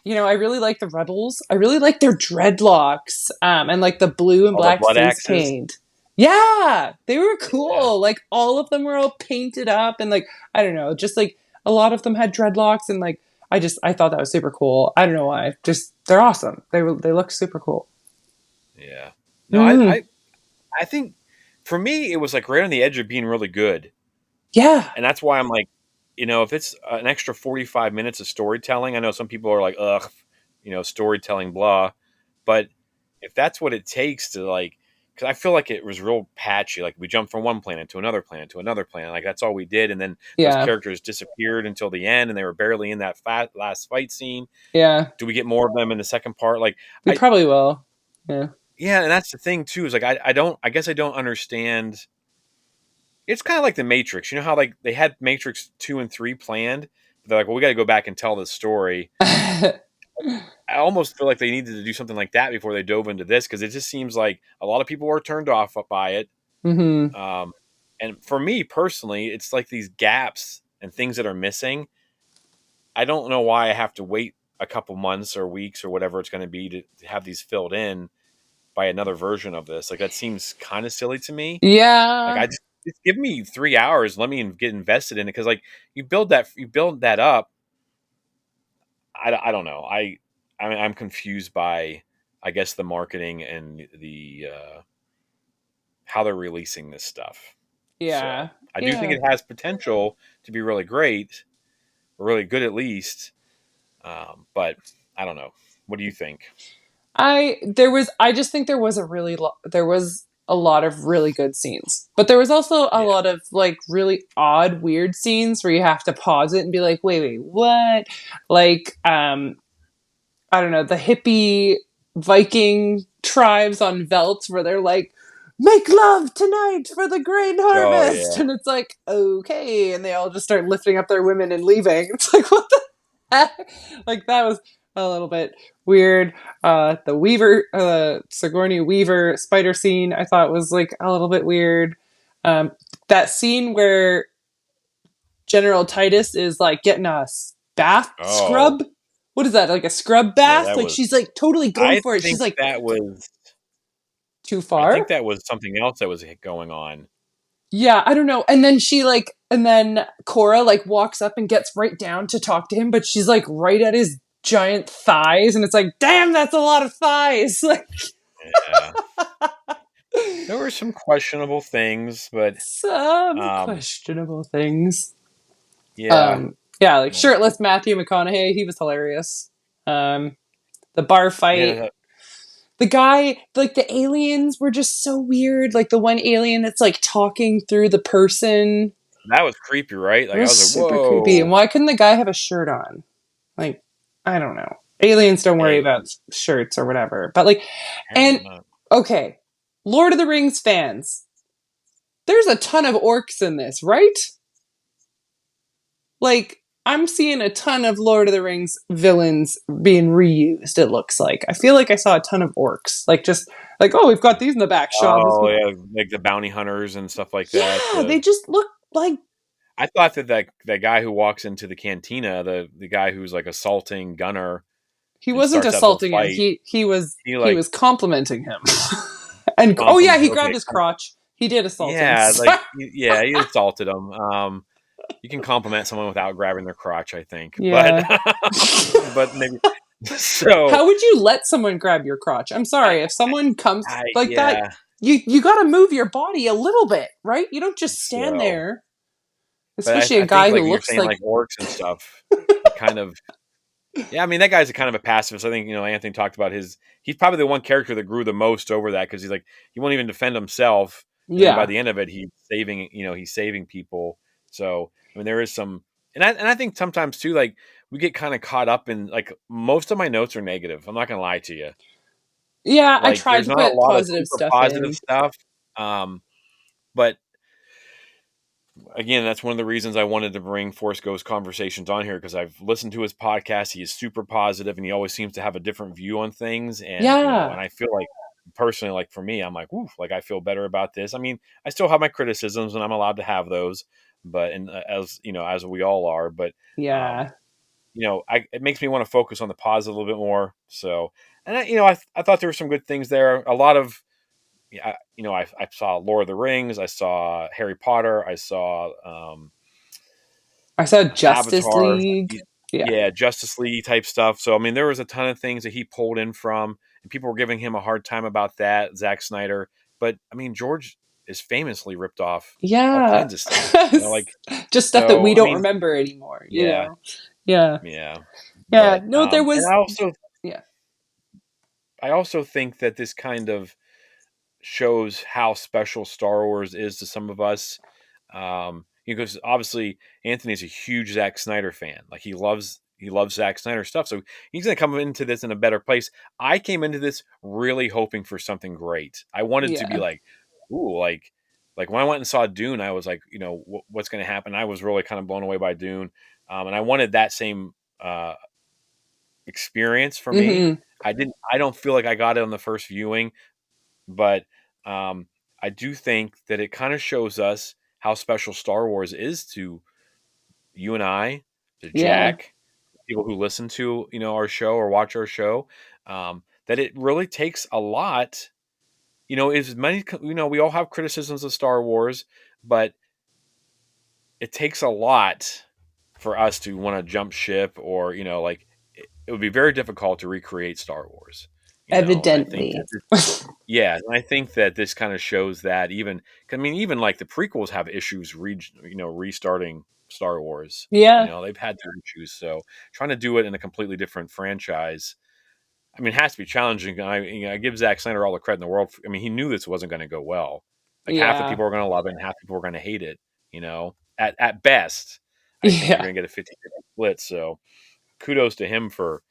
Speaker 2: really like the rebels. I really like their dreadlocks, and like the blue and
Speaker 1: all the
Speaker 2: black
Speaker 1: blood
Speaker 2: face
Speaker 1: axes.
Speaker 2: paint. Yeah, they were
Speaker 1: Yeah,
Speaker 2: cool. Like all of them were all painted up, and like I don't know, just like a lot of them had dreadlocks, and like I thought that was super cool. I don't know why. Just they're awesome. They look super cool.
Speaker 1: yeah. No,
Speaker 2: Mm.
Speaker 1: I think for me, it was like right on the edge of being really good.
Speaker 2: Yeah.
Speaker 1: And that's why I'm like, if it's an extra 45 minutes of storytelling, I know some people are like, ugh, storytelling, blah. But if that's what it takes to like, because I feel like it was real patchy. Like we jumped from one planet to another planet to another planet. Like that's all we did. And then those
Speaker 2: Yeah.
Speaker 1: characters disappeared until the end and they were barely in that last fight scene.
Speaker 2: Yeah.
Speaker 1: Do we get more of them in the second part? Like,
Speaker 2: We probably will. Yeah.
Speaker 1: yeah. And that's the thing too, is like, I guess I don't understand. It's kind of like the Matrix. You know how like they had Matrix 2 and 3 planned? They're like, well, we got to go back and tell this story. I almost feel like they needed to do something like that before they dove into this because it just seems like a lot of people were turned off by it.
Speaker 2: hmm
Speaker 1: And for me personally, it's like these gaps and things that are missing. I don't know why I have to wait a couple months or weeks or whatever it's going to be to have these filled in by another version of this. Like that seems kind of silly to me. Like
Speaker 2: Yeah.
Speaker 1: I just give me 3 hours. Let me get invested in it because like you build that up. I don't know. I'm confused by I guess the marketing and the how they're releasing this stuff. So
Speaker 2: Yeah.
Speaker 1: I do think
Speaker 2: Yeah.
Speaker 1: it has potential to be really great, or really good at least. But I don't know. What do you think?
Speaker 2: I just think there was a lot of really good scenes. But there was also a
Speaker 1: Yeah.
Speaker 2: lot of like really odd weird scenes where you have to pause it and be like, "Wait, what?" Like I don't know, the hippie Viking tribes on Veldt where they're like, "Make love tonight for the grain
Speaker 1: Oh
Speaker 2: harvest."
Speaker 1: yeah.
Speaker 2: And it's like, "Okay." And they all just start lifting up their women and leaving. It's like, "What the heck?" Like that was a little bit weird. The Weaver, Sigourney Weaver spider scene, I thought was like a little bit weird. That scene where General Titus is like getting a bath
Speaker 1: Oh
Speaker 2: scrub. What is that? Like a scrub
Speaker 1: yeah.
Speaker 2: bath?
Speaker 1: That
Speaker 2: Like
Speaker 1: was.
Speaker 2: she's like totally going
Speaker 1: I
Speaker 2: for it. She's
Speaker 1: think
Speaker 2: like
Speaker 1: that was.
Speaker 2: too
Speaker 1: I think
Speaker 2: far.
Speaker 1: that was something else that was going on.
Speaker 2: Yeah, I don't know. And then Cora like walks up and gets right down to talk to him, but she's like right at his giant thighs, and it's like, damn, that's a lot of thighs. Like
Speaker 1: Yeah. There were some questionable things, but
Speaker 2: some
Speaker 1: um,
Speaker 2: questionable things.
Speaker 1: yeah.
Speaker 2: Yeah, like shirtless Matthew McConaughey, he was hilarious. The bar fight,
Speaker 1: Yeah,
Speaker 2: the guy, like the aliens were just so weird. Like the one alien that's like talking through the person.
Speaker 1: that was creepy, right?
Speaker 2: It
Speaker 1: Like I
Speaker 2: was
Speaker 1: was like,
Speaker 2: super creepy. And
Speaker 1: whoa.
Speaker 2: why couldn't the guy have a shirt on? Like, I don't know. Aliens don't worry
Speaker 1: Hey,
Speaker 2: about shirts or whatever. But like,
Speaker 1: apparently
Speaker 2: and
Speaker 1: not.
Speaker 2: okay, Lord of the Rings fans, there's a ton of orcs in this, right? Like, I'm seeing a ton of Lord of the Rings villains being reused, it looks like. I feel like I saw a ton of orcs. Like, just like, oh, we've got these in the back shop.
Speaker 1: Oh yeah, like the bounty hunters and stuff like that.
Speaker 2: Yeah, they just look like
Speaker 1: I thought that guy who walks into the cantina, the guy who's like assaulting Gunner
Speaker 2: he
Speaker 1: and
Speaker 2: wasn't
Speaker 1: starts that whole
Speaker 2: assaulting him.
Speaker 1: fight,
Speaker 2: He was
Speaker 1: he
Speaker 2: he
Speaker 1: like
Speaker 2: was complimenting him. And oh yeah,
Speaker 1: compliment.
Speaker 2: he grabbed
Speaker 1: Okay,
Speaker 2: his crotch. He did assault him.
Speaker 1: yeah, like yeah, he assaulted him. You can compliment someone without grabbing their crotch, I think, but
Speaker 2: Yeah.
Speaker 1: but maybe so.
Speaker 2: How would you let someone grab your crotch? I'm sorry. If someone comes like that,
Speaker 1: Yeah.
Speaker 2: you got to move your body a little bit, right? You don't just stand
Speaker 1: So,
Speaker 2: there.
Speaker 1: but
Speaker 2: Especially a
Speaker 1: I think
Speaker 2: guy
Speaker 1: like
Speaker 2: who
Speaker 1: when you're
Speaker 2: looks
Speaker 1: saying
Speaker 2: like
Speaker 1: like orcs and stuff, it kind of yeah. I mean, that guy's a kind of a pacifist. I think Anthony talked about his. He's probably the one character that grew the most over that because he's like he won't even defend himself, and then by
Speaker 2: yeah.
Speaker 1: the end of it, he's saving people. So I mean, there is some, and I think sometimes too, like we get kind of caught up in like most of my notes are negative. I'm not gonna lie to you.
Speaker 2: Yeah, I
Speaker 1: Like
Speaker 2: tried
Speaker 1: there's
Speaker 2: to
Speaker 1: not a
Speaker 2: put
Speaker 1: lot of
Speaker 2: positive
Speaker 1: super
Speaker 2: stuff
Speaker 1: positive
Speaker 2: in.
Speaker 1: stuff, but again, that's one of the reasons I wanted to bring Force Ghost Conversations on here because I've listened to his podcast. He is super positive, and he always seems to have a different view on things. And
Speaker 2: Yeah.
Speaker 1: and I feel like personally, like for me, I'm like, oof, like I feel better about this. I mean, I still have my criticisms, and I'm allowed to have those, but and as as we all are, but um,
Speaker 2: Yeah.
Speaker 1: it makes me want to focus on the positive a little bit more. So, and I thought there were some good things there. A lot of yeah, I saw Lord of the Rings, I saw Harry Potter, I saw
Speaker 2: I saw Justice
Speaker 1: Avatar,
Speaker 2: League. Yeah.
Speaker 1: yeah, Justice League type stuff. So I mean, there was a ton of things that he pulled in from, and people were giving him a hard time about that, Zack Snyder. But I mean, George, is famously ripped off all
Speaker 2: Yeah.
Speaker 1: kinds of stuff. Like
Speaker 2: Just stuff that
Speaker 1: so.
Speaker 2: we
Speaker 1: I
Speaker 2: don't
Speaker 1: mean,
Speaker 2: remember anymore,
Speaker 1: yeah,
Speaker 2: Yeah.
Speaker 1: yeah.
Speaker 2: Yeah.
Speaker 1: But
Speaker 2: No, there
Speaker 1: and
Speaker 2: was yeah.
Speaker 1: I also think that this kind of shows how special Star Wars is to some of us. Because obviously Anthony's a huge Zack Snyder fan. Like he loves Zack Snyder stuff. So he's gonna come into this in a better place. I came into this really hoping for something great. I wanted to be
Speaker 2: Yeah.
Speaker 1: like, ooh, like when I went and saw Dune, I was like, what's gonna happen? I was really kind of blown away by Dune. And I wanted that same experience for me.
Speaker 2: Hmm.
Speaker 1: I don't feel like I got it on the first viewing, but um, I do think that it kind of shows us how special Star Wars is to you and I, to
Speaker 2: Yeah.
Speaker 1: Jack, people who listen to our show or watch our show. That it really takes a lot. As many we all have criticisms of Star Wars, but it takes a lot for us to want to jump ship or like it would be very difficult to recreate Star Wars. And I think
Speaker 2: Evidently.
Speaker 1: that yeah, and I think that this kind of shows that even like the prequels have issues, restarting Star Wars.
Speaker 2: Yeah.
Speaker 1: They've had their issues, so trying to do it in a completely different franchise, I mean, it has to be challenging. I give Zack Snyder all the credit in the world. I mean, he knew this wasn't going to go well. Like half the
Speaker 2: Yeah.
Speaker 1: people are going to love it, and half the people are going to hate it. At best, I think you're
Speaker 2: Yeah.
Speaker 1: going to get a 50-50 split. So kudos to him for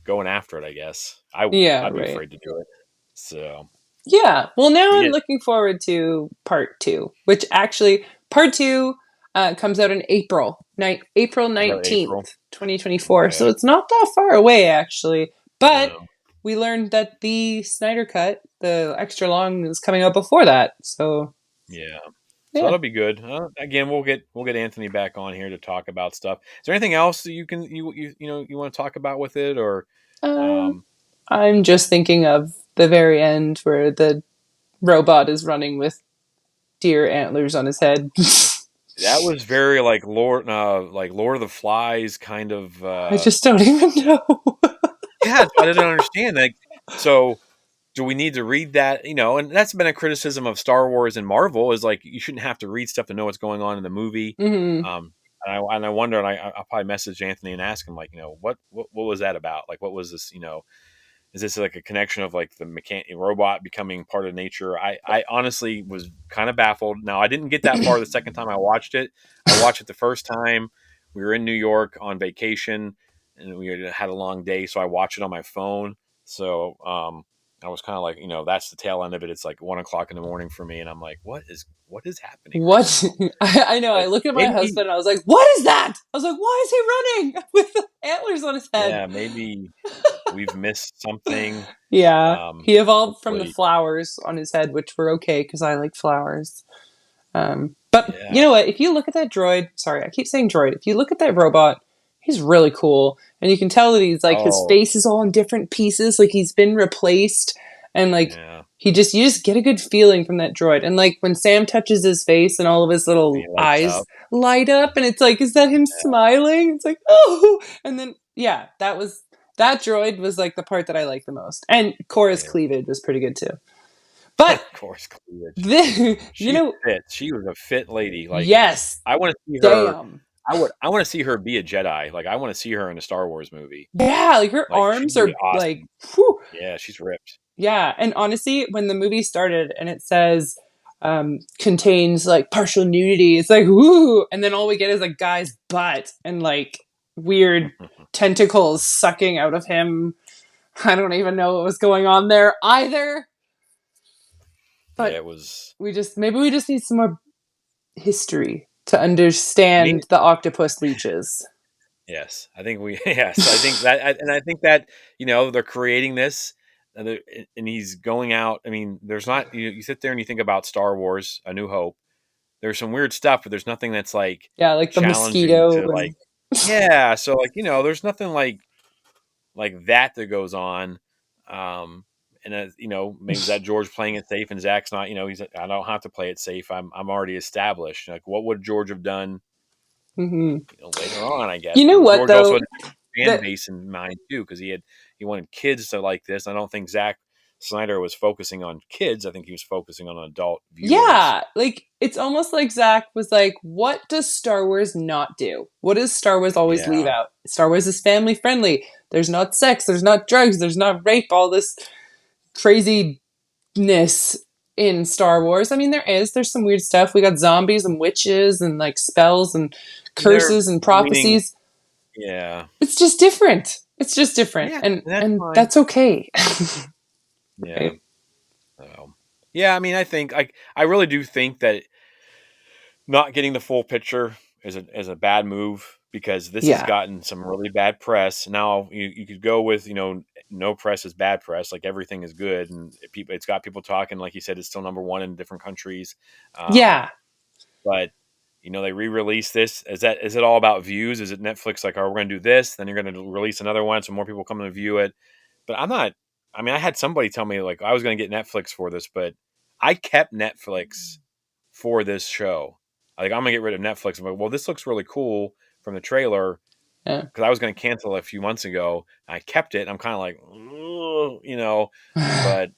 Speaker 1: going after it. I guess
Speaker 2: Yeah,
Speaker 1: I'd be
Speaker 2: right.
Speaker 1: afraid to do it. So
Speaker 2: Yeah. Well, now
Speaker 1: but
Speaker 2: I'm
Speaker 1: yeah,
Speaker 2: looking forward to part two, which actually part two comes out in April
Speaker 1: about April.
Speaker 2: 19th, 2024. So
Speaker 1: Okay.
Speaker 2: it's not that far away, actually. But
Speaker 1: No.
Speaker 2: we learned that the Snyder Cut, the extra long, is coming out before that. So
Speaker 1: Yeah. So
Speaker 2: yeah.
Speaker 1: that'll be good. Again, we'll get Anthony back on here to talk about stuff. Is there anything else that you want to talk about with it, or
Speaker 2: Um,
Speaker 1: um,
Speaker 2: I'm just thinking of the very end where the robot is running with deer antlers on his head.
Speaker 1: that was very like Lord of the Flies kind of.
Speaker 2: I just don't even know.
Speaker 1: Yeah, I didn't understand. Like, so do we need to read that? And that's been a criticism of Star Wars and Marvel is like you shouldn't have to read stuff to know what's going on in the movie.
Speaker 2: Hmm.
Speaker 1: And I wonder, and I'll probably message Anthony and ask him like, what was that about? Like, what was this? Is this like a connection of like the robot becoming part of nature? I honestly was kind of baffled. Now I didn't get that far the second time I watched it. I watched it the first time. We were in New York on vacation, and we had a long day, so I watched it on my phone. So I was kind of like, that's the tail end of it. It's like 1 o'clock in the morning for me, and I'm like, what is happening right
Speaker 2: What?
Speaker 1: now?
Speaker 2: I know. I
Speaker 1: But
Speaker 2: look at my
Speaker 1: maybe,
Speaker 2: husband and I was like, what is that? I was like, why is he running with the antlers on his head?
Speaker 1: yeah, maybe we've missed something.
Speaker 2: Yeah. He evolved from the
Speaker 1: Hopefully,
Speaker 2: flowers on his head, which were okay because I like flowers. But you
Speaker 1: yeah.
Speaker 2: know what? If you look at that droid, sorry, I keep saying droid. If you look at that robot, he's really cool. And you can tell that he's like, his
Speaker 1: Oh,
Speaker 2: face is all in different pieces. Like he's been replaced. And like,
Speaker 1: yeah.
Speaker 2: you just get a good feeling from that droid. And like when Sam touches his face and all of his
Speaker 1: He
Speaker 2: little
Speaker 1: lights
Speaker 2: eyes
Speaker 1: up.
Speaker 2: light up, and it's like, is that him smiling? It's like, oh, and then, yeah, that droid was like the part that I liked the most. And Cora's
Speaker 1: Yeah.
Speaker 2: cleavage was pretty good too. But
Speaker 1: Of course, cleavage.
Speaker 2: you
Speaker 1: She's
Speaker 2: know,
Speaker 1: fit. She was a fit lady. Like
Speaker 2: yes,
Speaker 1: I want to see her.
Speaker 2: damn.
Speaker 1: I want to see her be a Jedi. Like I want to see her in a Star Wars movie.
Speaker 2: Yeah, like her
Speaker 1: Like she'd
Speaker 2: arms
Speaker 1: be
Speaker 2: are like,
Speaker 1: awesome.
Speaker 2: whew.
Speaker 1: Yeah, she's ripped.
Speaker 2: Yeah. And honestly, when the movie started and it says contains like partial nudity, it's like, whoo. And then all we get is a guy's butt and like weird tentacles sucking out of him. I don't even know what was going on there either.
Speaker 1: Yeah,
Speaker 2: But
Speaker 1: it was.
Speaker 2: maybe we just need some more history to
Speaker 1: Me.
Speaker 2: understand the octopus leeches.
Speaker 1: Yes, I think we. Yes, I think that, and I think that they're creating this, and he's going out. I mean, there's not. You sit there and you think about Star Wars: A New Hope. There's some weird stuff, but there's nothing that's like
Speaker 2: Yeah, like the
Speaker 1: challenging
Speaker 2: mosquito
Speaker 1: to like.
Speaker 2: and
Speaker 1: Yeah, so like there's nothing like that goes on. And as maybe that George playing it safe and Zach's not. He's I don't have to play it safe. I'm already established. Like, what would George have done?
Speaker 2: Mhm.
Speaker 1: Later on, I guess.
Speaker 2: You know what
Speaker 1: George also
Speaker 2: though?
Speaker 1: had a fan
Speaker 2: That
Speaker 1: base in mind too because he wanted kids to like this. I don't think Zach Snyder was focusing on kids, I think he was focusing on adult viewers.
Speaker 2: Yeah, like it's almost like Zach was like, what does Star Wars not do? What does Star Wars always leave
Speaker 1: Yeah.
Speaker 2: out? Star Wars is family friendly. There's not sex, there's not drugs, there's not rape, all this craziness in Star Wars. I mean, there's some weird stuff. We got zombies and witches and like spells and curses and prophecies.
Speaker 1: Yeah.
Speaker 2: It's just different. It's just different.
Speaker 1: Yeah,
Speaker 2: and
Speaker 1: that's
Speaker 2: and
Speaker 1: fine.
Speaker 2: that's okay.
Speaker 1: Yeah.
Speaker 2: Right.
Speaker 1: So, yeah, I mean, I think I really do think that not getting the full picture is a bad move, because this has
Speaker 2: Yeah.
Speaker 1: gotten some really bad press. Now you could go with, no press is bad press, like everything is good, and it's got people talking, like you said, it's still number one in different countries.
Speaker 2: Yeah.
Speaker 1: But they re-release this. Is it all about views? Is it Netflix like, oh, we're going to do this, then you're going to release another one so more people come to view it? But I'm not. I mean, I had somebody tell me like I was going to get Netflix for this, but I kept Netflix for this show. Like, I'm going to get rid of Netflix. I'm like, well, this looks really cool from the trailer,
Speaker 2: Yeah.
Speaker 1: because I was going to cancel a few months ago. I kept it. And I'm kind of like, but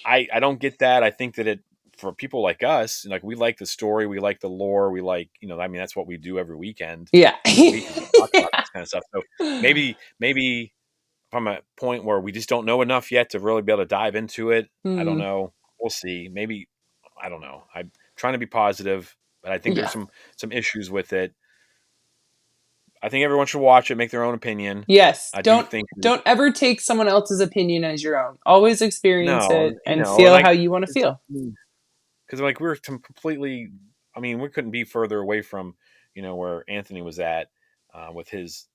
Speaker 1: I don't get that. I think that for people like us, like, we like the story, we like the lore, we like, I mean, that's what we do every weekend.
Speaker 2: Yeah.
Speaker 1: We talk about this kind of stuff. So maybe from a point where we just don't know enough yet to really be able to dive into it. I don't know. We'll see. Maybe, I don't know. I'm trying to be positive, but I think there's some issues with it. I think everyone should watch it, make their own opinion.
Speaker 2: Yes.
Speaker 1: I
Speaker 2: Don't
Speaker 1: do think
Speaker 2: ever take someone else's opinion as your own. Always experience
Speaker 1: no,
Speaker 2: it and feel how you want to feel.
Speaker 1: Because like we're completely, I mean, we couldn't be further away from, where Anthony was at with his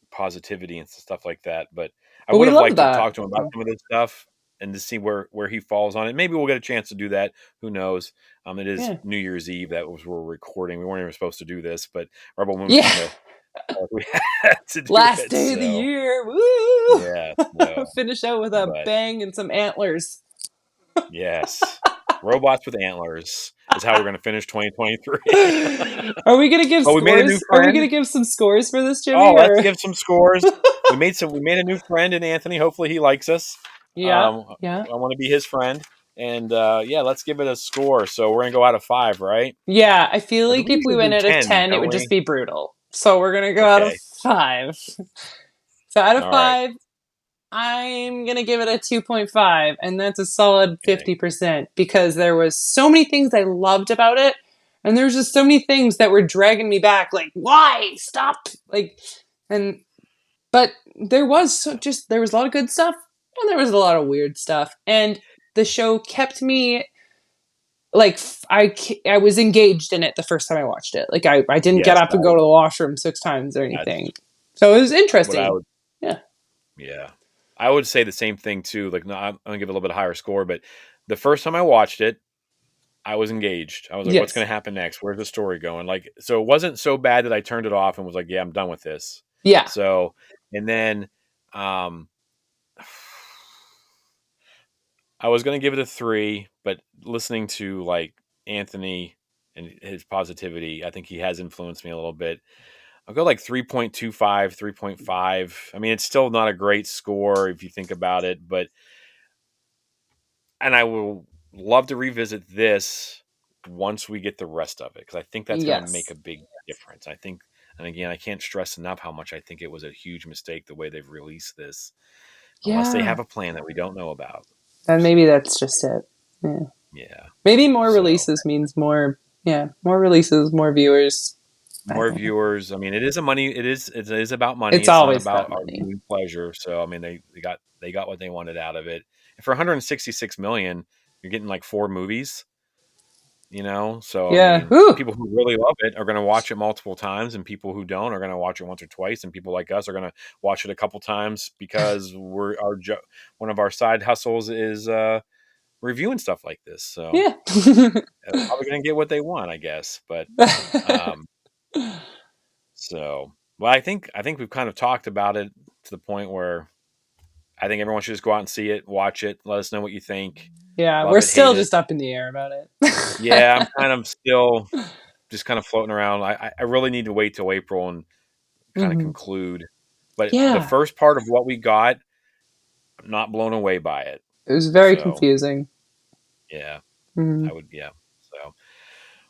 Speaker 1: positivity and stuff like that. But I would have liked to talk to him about some of this stuff and to see where he falls on it. Maybe we'll get a chance to do that. Who knows? It is New Year's Eve. We're recording. We weren't even supposed to do this, but Rebel Moon we had to do
Speaker 2: last
Speaker 1: it,
Speaker 2: day of the year. Woo!
Speaker 1: Yeah.
Speaker 2: Finish out with a bang and some antlers.
Speaker 1: Yes. Robots with antlers is how we're going to finish 2023.
Speaker 2: Are we going to give scores?
Speaker 1: We made a new friend.
Speaker 2: Are we going to give some scores for this, Jimmy?
Speaker 1: Oh, let's give some scores. We made a new friend in Anthony. Hopefully he likes us.
Speaker 2: Yeah.
Speaker 1: I want to be his friend. And let's give it a score. So we're going to go out of 5, right?
Speaker 2: Yeah, I feel like if we went out of 10, it would just be brutal. So we're going to go out of 5. So out of 5, I'm going to give it a 2.5, and that's a solid 50%, because there was so many things I loved about it, and there's just so many things that were dragging me back, like, why? Stop! But there was a lot of good stuff, and there was a lot of weird stuff, and the show kept me, like, I was engaged in it the first time I watched it. Like, I didn't get up and go to the washroom 6 times or anything. So it was interesting.
Speaker 1: Yeah. I would say the same thing too. Like, no, I'm gonna give it a little bit higher score, but the first time I watched it, I was engaged. I was like, what's gonna happen next? Where's the story going? Like, so it wasn't so bad that I turned it off and was like, yeah, I'm done with this.
Speaker 2: Yeah.
Speaker 1: So, and then I was gonna give it a 3, but listening to like Anthony and his positivity, I think he has influenced me a little bit. I'll go like 3.25, 3.5. I mean, it's still not a great score if you think about it, and I will love to revisit this once we get the rest of it, because I think that's going to make a big difference. I think, and again, I can't stress enough how much I think it was a huge mistake the way they've released this, unless they have a plan that we don't know about.
Speaker 2: And maybe that's just it. Yeah. Maybe more releases means more releases, more viewers.
Speaker 1: More viewers. I mean, it is about money.
Speaker 2: It's always
Speaker 1: not about
Speaker 2: money.
Speaker 1: Our pleasure. So I mean, they got what they wanted out of it. And for 166 million, you're getting like 4 movies. So I mean, people who really love it are going to watch it multiple times, and people who don't are going to watch it once or twice, and people like us are going to watch it a couple times because one of our side hustles is reviewing stuff like this. So probably going to get what they want, I guess. But I think we've kind of talked about it to the point where I think everyone should just go out and see it, watch it, let us know what you think.
Speaker 2: Yeah, we're still just up in the air about it.
Speaker 1: Yeah, I'm kind of still just kind of floating around. I really need to wait till April and kind of conclude. But the first part of what we got, I'm not blown away by it.
Speaker 2: It was very
Speaker 1: So,
Speaker 2: confusing.
Speaker 1: yeah,
Speaker 2: Mhm.
Speaker 1: I would, yeah. So,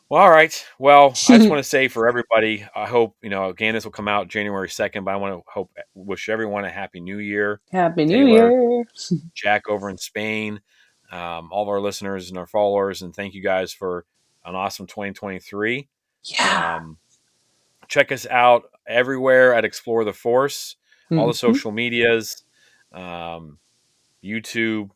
Speaker 1: well, all right. Well, I just want to say for everybody, I hope, again, this will come out January 2nd, but I want to wish everyone a happy new year.
Speaker 2: Happy New
Speaker 1: Taylor,
Speaker 2: Year.
Speaker 1: Jack over in Spain, all of our listeners and our followers, and thank you guys for an awesome 2023.
Speaker 2: Yeah.
Speaker 1: Check us out everywhere at Explore the Force, all the
Speaker 2: Mhm.
Speaker 1: social medias, um, YouTube,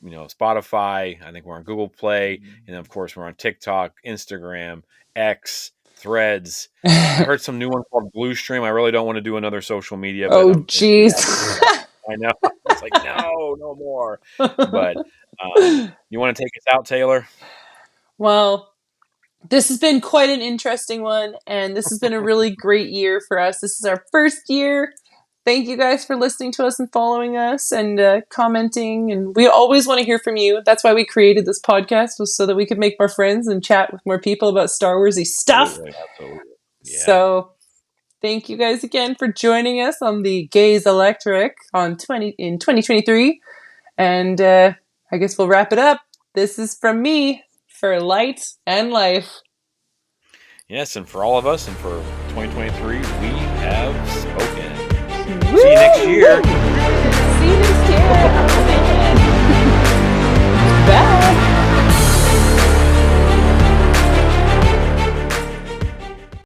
Speaker 1: Spotify. I think we're on Google Play, and of course we're on TikTok, Instagram, X, Threads. I heard some new one called Blue Stream. I really don't want to do another social media, but
Speaker 2: Oh,
Speaker 1: if we
Speaker 2: jeez.
Speaker 1: have to, I know it's like no more. But you want to take us out, Taylor?
Speaker 2: Well, this has been quite an interesting one, and this has been a really great year for us. This is our first year. Thank you guys for listening to us and following us and commenting. And we always want to hear from you. That's why we created this podcast, was so that we could make more friends and chat with more people about Star Warsy stuff.
Speaker 1: Absolutely. Yeah.
Speaker 2: So thank you guys again for joining us on the Gaze Electric in 2023. And I guess we'll wrap it up. This is from me for Light and Life.
Speaker 1: Yes, and for all of us, and for 2023, we have spoken.
Speaker 2: Woo!
Speaker 1: See you next year.
Speaker 2: See you next year.